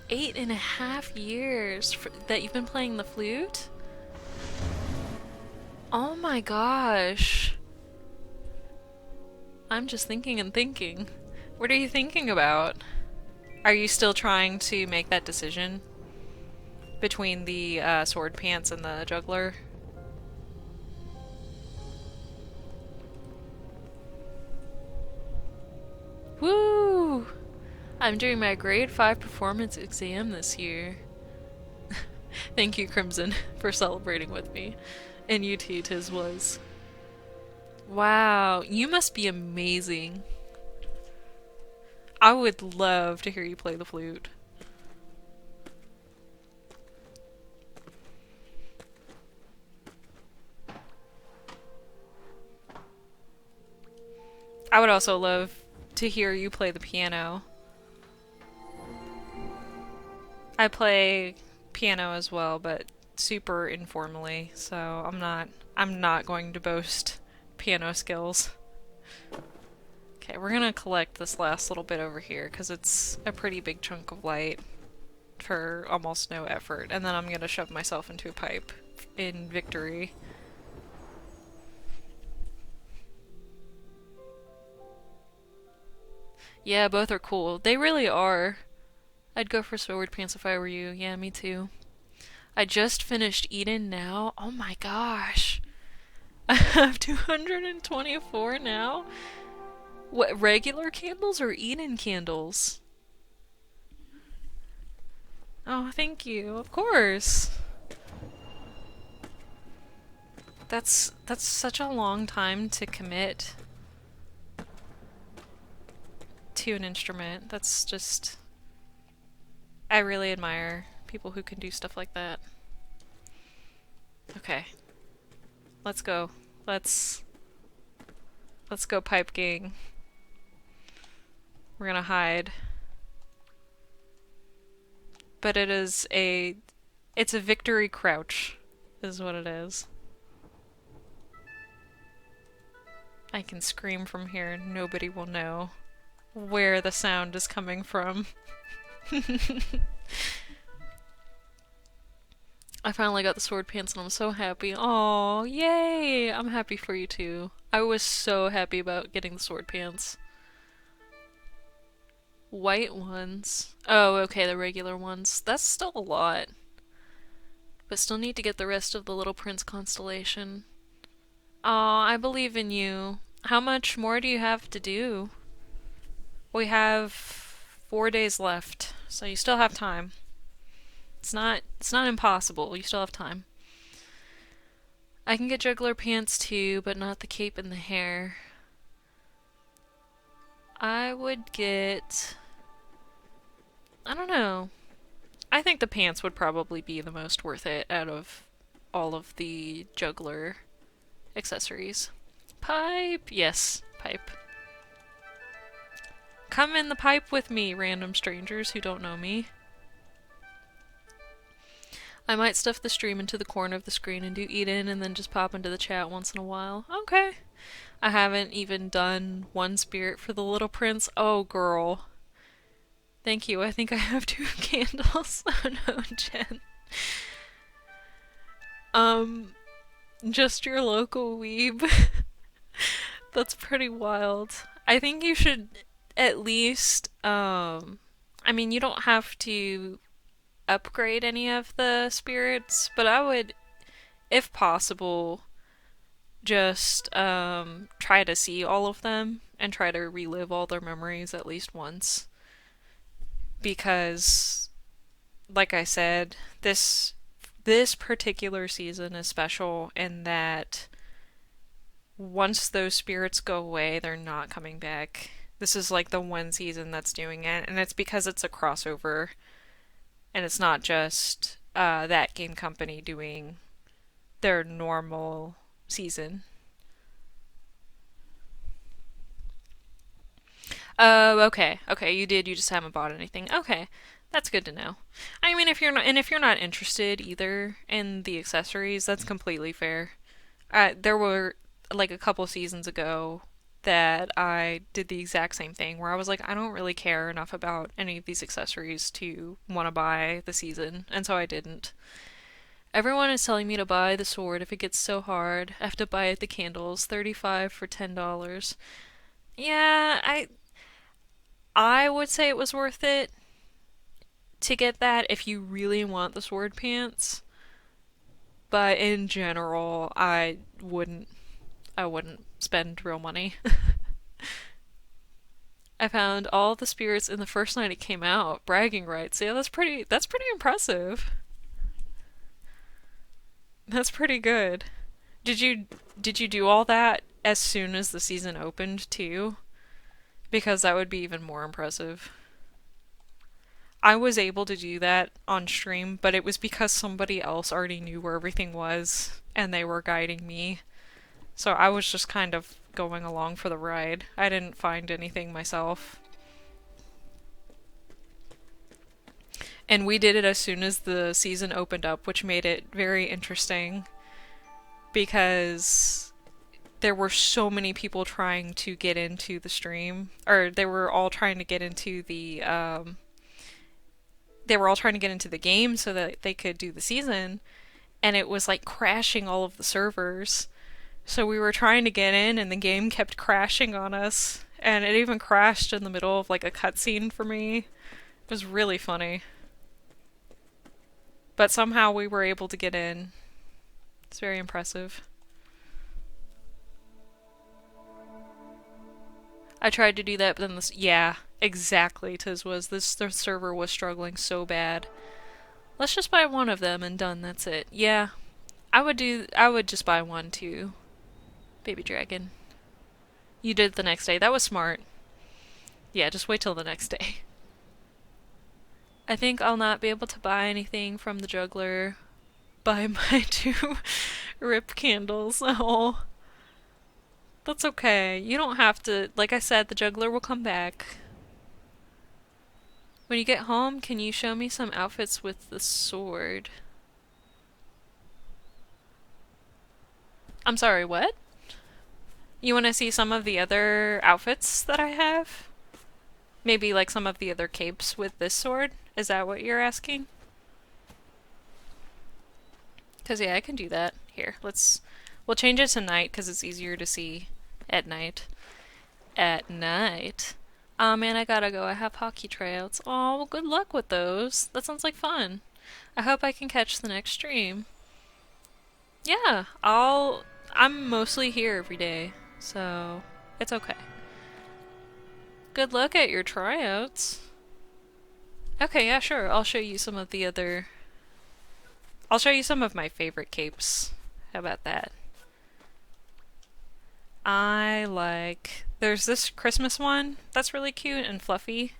8.5 years that you've been playing the flute? Oh my gosh. I'm just thinking and thinking. What are you thinking about? Are you still trying to make that decision between the sword pants and the juggler? Woo! I'm doing my grade 5 performance exam this year. Thank you, Crimson, for celebrating with me. And you too, Tiz was. Wow, you must be amazing. I would love to hear you play the flute. I would also love to hear you play the piano. I play piano as well, but super informally, so I'm not going to boast piano skills. Okay, we're gonna collect this last little bit over here because it's a pretty big chunk of light for almost no effort, and then I'm gonna shove myself into a pipe in victory. Yeah, both are cool. They really are. I'd go for sword pants if I were you. Yeah, me too. I just finished Eden now. Oh my gosh. I have 224 now? What, regular candles or Eden candles? Oh, thank you. Of course. That's such a long time to commit to an instrument. That's just... I really admire people who can do stuff like that. Okay. Let's go. Let's go, pipe gang. We're gonna hide. But it's a victory crouch, is what it is. I can scream from here, nobody will know where the sound is coming from. I finally got the sword pants and I'm so happy. Oh, yay! I'm happy for you too. I was so happy about getting the sword pants. White ones. Oh, okay, the regular ones. That's still a lot. But still need to get the rest of the Little Prince constellation. Aw, I believe in you. How much more do you have to do? We have 4 days left, so you still have time. It's not impossible. You still have time. I can get juggler pants too, but not the cape and the hair. I would get... I don't know. I think the pants would probably be the most worth it out of all of the juggler accessories. Pipe! Yes, pipe. Come in the pipe with me, random strangers who don't know me. I might stuff the stream into the corner of the screen and do Eden and then just pop into the chat once in a while. Okay. I haven't even done one spirit for the little prince. Oh, girl. Thank you. I think I have 2 candles. Oh no, Jen. Just your local weeb. That's pretty wild. I think you should at least, I mean, you don't have to upgrade any of the spirits, but I would, if possible, just try to see all of them and try to relive all their memories at least once. Because, like I said, this particular season is special in that once those spirits go away, they're not coming back. This is like the one season that's doing it, and it's because it's a crossover, and it's not just that game company doing their normal season. Oh, okay. Okay, you did. You just haven't bought anything. Okay. That's good to know. I mean, if you're not interested either in the accessories, that's completely fair. There were like a couple seasons ago that I did the exact same thing where I was like, I don't really care enough about any of these accessories to want to buy the season, and so I didn't. Everyone is telling me to buy the sword if it gets so hard. I have to buy it the candles, 35 for $10. Yeah, I would say it was worth it to get that if you really want the sword pants. But in general, I wouldn't spend real money. I found all the spirits in the first night it came out. Bragging rights. Yeah, that's pretty impressive. That's pretty good. Did you do all that as soon as the season opened too? Because that would be even more impressive. I was able to do that on stream, but it was because somebody else already knew where everything was and they were guiding me. So I was just kind of going along for the ride. I didn't find anything myself. And we did it as soon as the season opened up, which made it very interesting because there were so many people trying to get into the stream, or they were all trying to get into the game so that they could do the season, and it was like crashing all of the servers. So we were trying to get in and the game kept crashing on us, and it even crashed in the middle of like a cutscene for me. It was really funny. But somehow we were able to get in. It's very impressive. I tried to do that, but then yeah, exactly, Tiz was. The server was struggling so bad. Let's just buy one of them and done, that's it. Yeah, I would just buy one too. Baby dragon. You did it the next day. That was smart. Yeah, just wait till the next day. I think I'll not be able to buy anything from the juggler. Buy my 2 rip candles. Oh. That's okay. You don't have to. Like I said, the juggler will come back. When you get home, can you show me some outfits with the sword? I'm sorry, what? You want to see some of the other outfits that I have? Maybe like some of the other capes with this sword? Is that what you're asking? Because yeah, I can do that. Here, we'll change it to night because it's easier to see at night. At night? Aw, man, I gotta go. I have hockey tryouts. Aw, well, good luck with those. That sounds like fun. I hope I can catch the next stream. Yeah, I'm mostly here every day, so it's okay. Good luck at your tryouts. Okay, yeah, sure. I'll show you some of the other. I'll show you some of my favorite capes. How about that? I like. There's this Christmas one that's really cute and fluffy.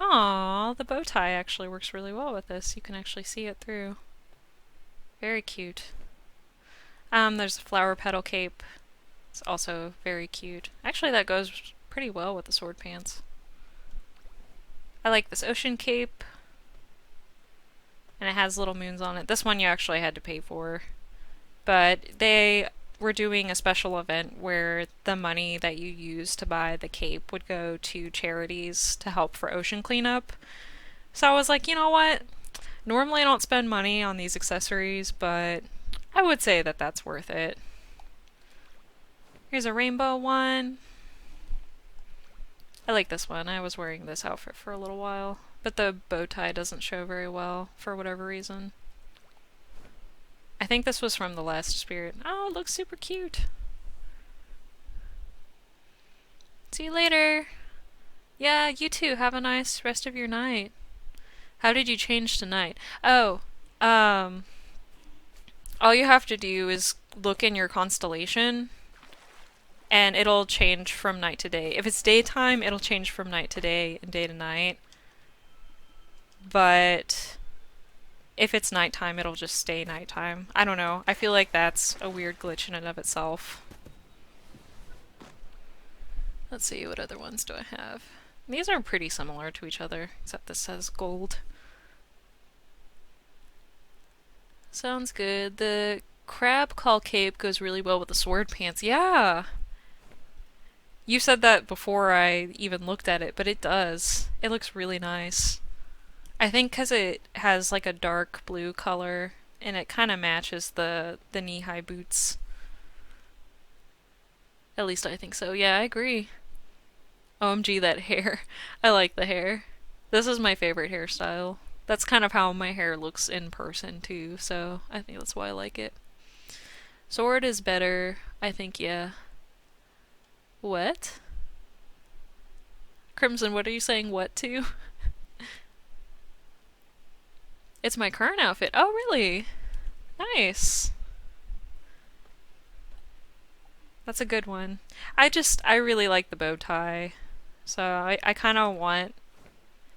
Aw, the bow tie actually works really well with this. You can actually see it through. Very cute. There's a flower petal cape. It's also very cute. Actually, that goes pretty well with the sword pants. I like this ocean cape. And it has little moons on it. This one you actually had to pay for. But they were doing a special event where the money that you use to buy the cape would go to charities to help for ocean cleanup. So I was like, you know what? Normally I don't spend money on these accessories, but I would say that that's worth it. Here's a rainbow one. I like this one. I was wearing this outfit for a little while, but the bow tie doesn't show very well for whatever reason. I think this was from the last spirit. Oh, it looks super cute. See you later. Yeah, you too. Have a nice rest of your night. How did you change tonight? Oh, all you have to do is look in your constellation and it'll change from night to day. If it's daytime, it'll change from night to day and day to night. But if it's nighttime, it'll just stay nighttime. I don't know. I feel like that's a weird glitch in and of itself. Let's see, what other ones do I have? These are pretty similar to each other, except this says gold. Sounds good. The crab claw cape goes really well with the sword pants. Yeah! You said that before I even looked at it, but it does. It looks really nice. I think because it has like a dark blue color and it kind of matches the knee-high boots. At least I think so. Yeah, I agree. OMG, that hair. I like the hair. This is my favorite hairstyle. That's kind of how my hair looks in person too, so I think that's why I like it. Sword is better. I think, yeah. What? Crimson, what are you saying what to? It's my current outfit. Oh, really? Nice. That's a good one. I really like the bow tie. So I kind of want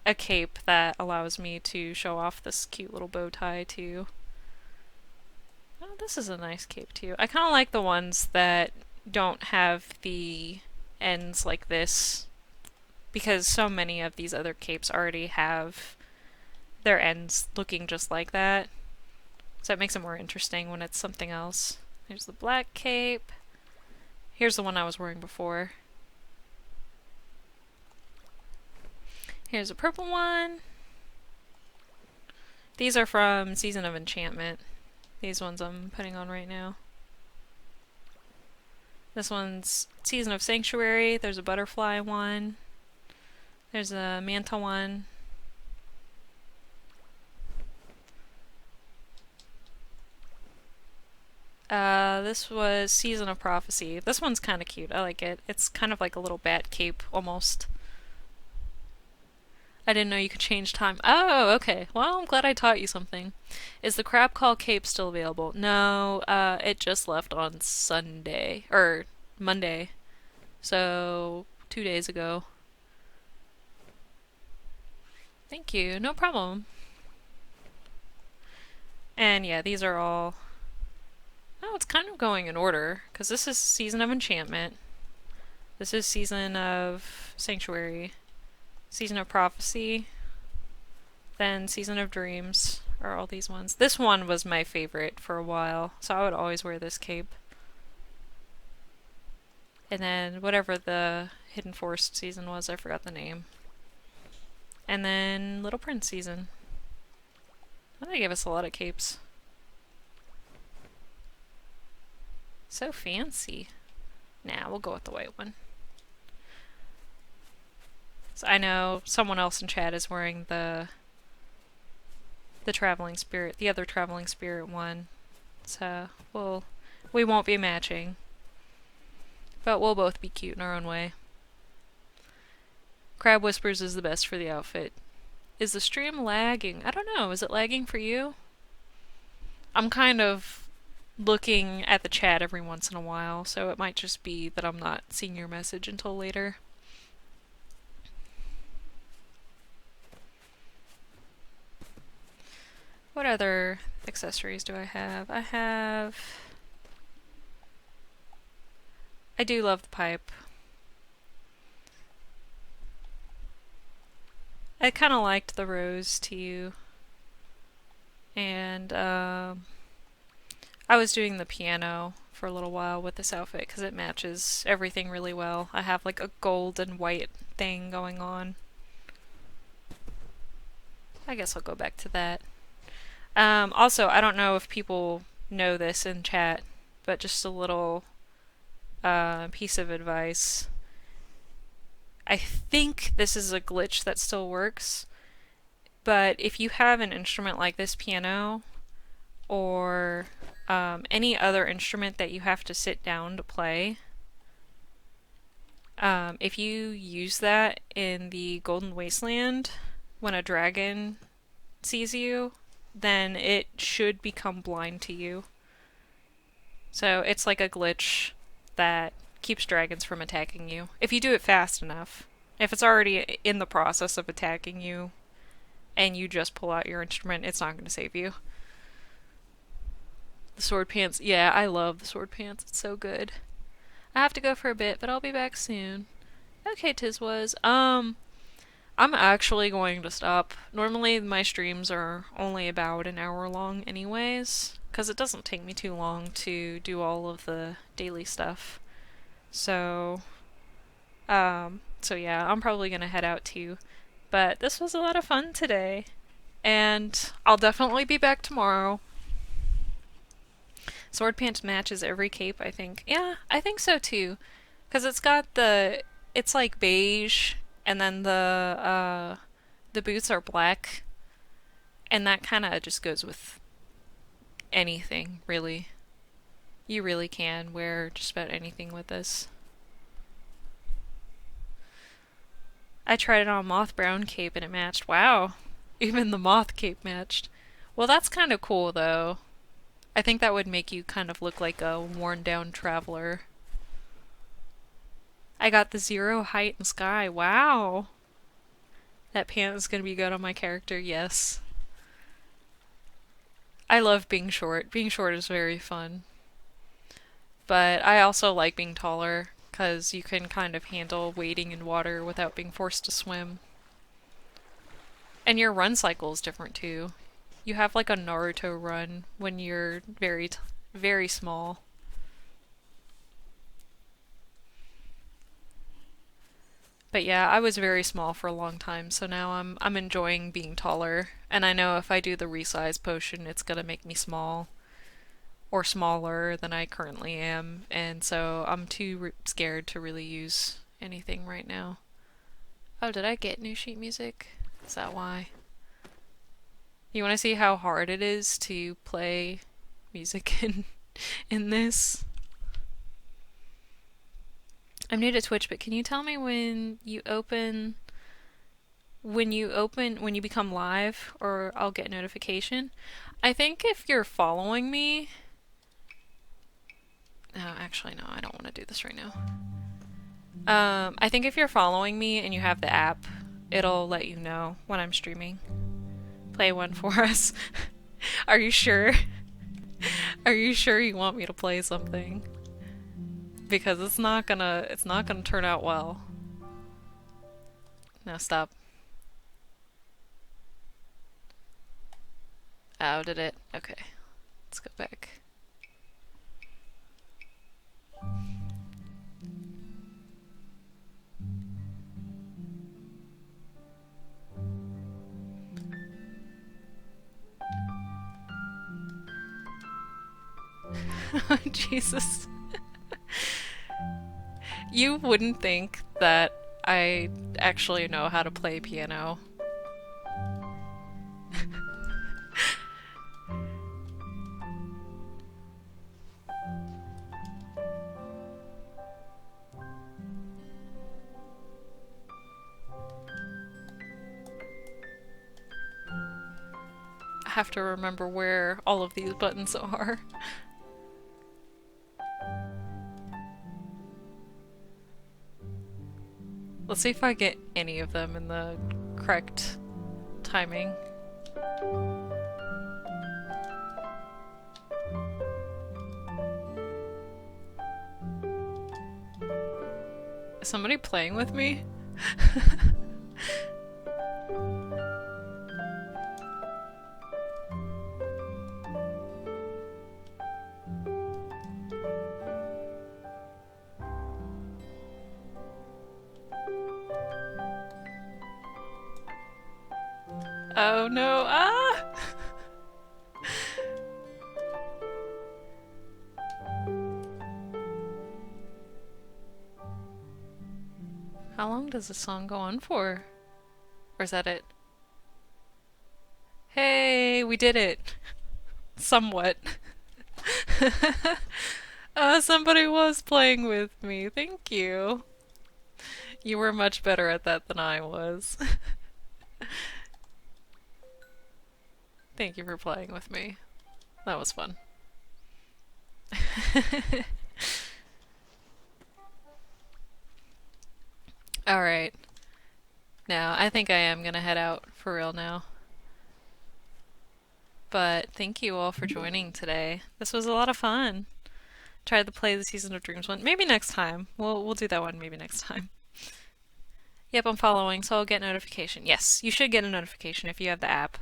a cape that allows me to show off this cute little bow tie too. Oh, this is a nice cape too. I kind of like the ones that don't have the ends like this because so many of these other capes already have their ends looking just like that. So it makes it more interesting when it's something else. Here's the black cape. Here's the one I was wearing before. Here's a purple one. These are from Season of Enchantment. These ones I'm putting on right now. This one's Season of Sanctuary. There's a butterfly one. There's a manta one. This was Season of Prophecy. This one's kind of cute. I like it. It's kind of like a little bat cape, almost. I didn't know you could change time. Oh, okay. Well, I'm glad I taught you something. Is the crab call cape still available? No, it just left on Sunday. Or Monday. So, 2 days ago. Thank you. No problem. And yeah, these are all... Oh, it's kind of going in order, because this is Season of Enchantment. This is Season of Sanctuary. Season of Prophecy. Then Season of Dreams are all these ones. This one was my favorite for a while, so I would always wear this cape. And then whatever the Hidden Forest season was, I forgot the name. And then Little Prince season. Well, they gave us a lot of capes. So fancy. Nah, we'll go with the white one. So I know someone else in chat is wearing the traveling spirit, the other traveling spirit one. So we won't be matching. But we'll both be cute in our own way. Crab Whispers is the best for the outfit. Is the stream lagging? I don't know. Is it lagging for you? I'm kind of looking at the chat every once in a while, so it might just be that I'm not seeing your message until later. What other accessories do I have? I do love the pipe. I kind of liked the rose to you. And I was doing the piano for a little while with this outfit because it matches everything really well. I have like a gold and white thing going on. I guess I'll go back to that. Also, I don't know if people know this in chat, but just a little piece of advice. I think this is a glitch that still works, but if you have an instrument like this piano or any other instrument that you have to sit down to play, if you use that in the Golden Wasteland when a dragon sees you, then it should become blind to you. So it's like a glitch that keeps dragons from attacking you. If you do it fast enough. If it's already in the process of attacking you and you just pull out your instrument, it's not going to save you. The sword pants. Yeah, I love the sword pants. It's so good. I have to go for a bit, but I'll be back soon. Okay, Tiswas. I'm actually going to stop. Normally my streams are only about an hour long anyways, because it doesn't take me too long to do all of the daily stuff. So, so yeah, I'm probably gonna head out too. But this was a lot of fun today, and I'll definitely be back tomorrow. Sword Pants matches every cape, I think. Yeah, I think so too. Because it's like beige, and then the boots are black, and that kind of just goes with anything, really. You really can wear just about anything with this. I tried it on Moth Brown cape and it matched. Wow. Even the moth cape matched. Well, that's kind of cool, though. I think that would make you kind of look like a worn down traveler. I got the zero height and sky. Wow. That pant is going to be good on my character, yes. I love being short. Being short is very fun. But I also like being taller, because you can kind of handle wading in water without being forced to swim. And your run cycle is different too. You have like a Naruto run when you're very small. But yeah, I was very small for a long time, so now I'm enjoying being taller. And I know if I do the resize potion, it's gonna make me small or smaller than I currently am, and so I'm too scared to really use anything right now. Oh, did I get new sheet music? Is that why? You want to see how hard it is to play music in this? I'm new to Twitch, but can you tell me when you become live, or I'll get notification? I think if you're following me. Oh, actually, no, I don't want to do this right now. I think if you're following me and you have the app, it'll let you know when I'm streaming. Play one for us. Are you sure? Are you sure you want me to play something? Because it's not gonna turn out well. No, stop. Oh, did it? Okay. Let's go back. Jesus. You wouldn't think that I actually know how to play piano. have to remember where all of these buttons are. Let's see if I get any of them in the correct timing. Is somebody playing with me? Oh no, ah! How long does the song go on for? Or is that it? Hey, we did it! Somewhat. Somebody was playing with me. Thank you. You were much better at that than I was. Thank you for playing with me. That was fun. Alright. Now, I think I am gonna head out for real now. But thank you all for joining today. This was a lot of fun. Tried to play the Season of Dreams one. Maybe next time. We'll do that one maybe next time. Yep, I'm following, so I'll get notification. Yes, you should get a notification if you have the app.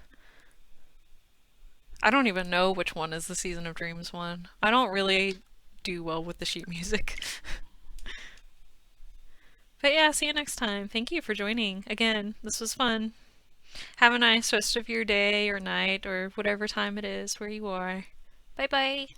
I don't even know which one is the Season of Dreams one. I don't really do well with the sheet music. But yeah, see you next time. Thank you for joining. Again, this was fun. Have a nice rest of your day or night or whatever time it is where you are. Bye bye.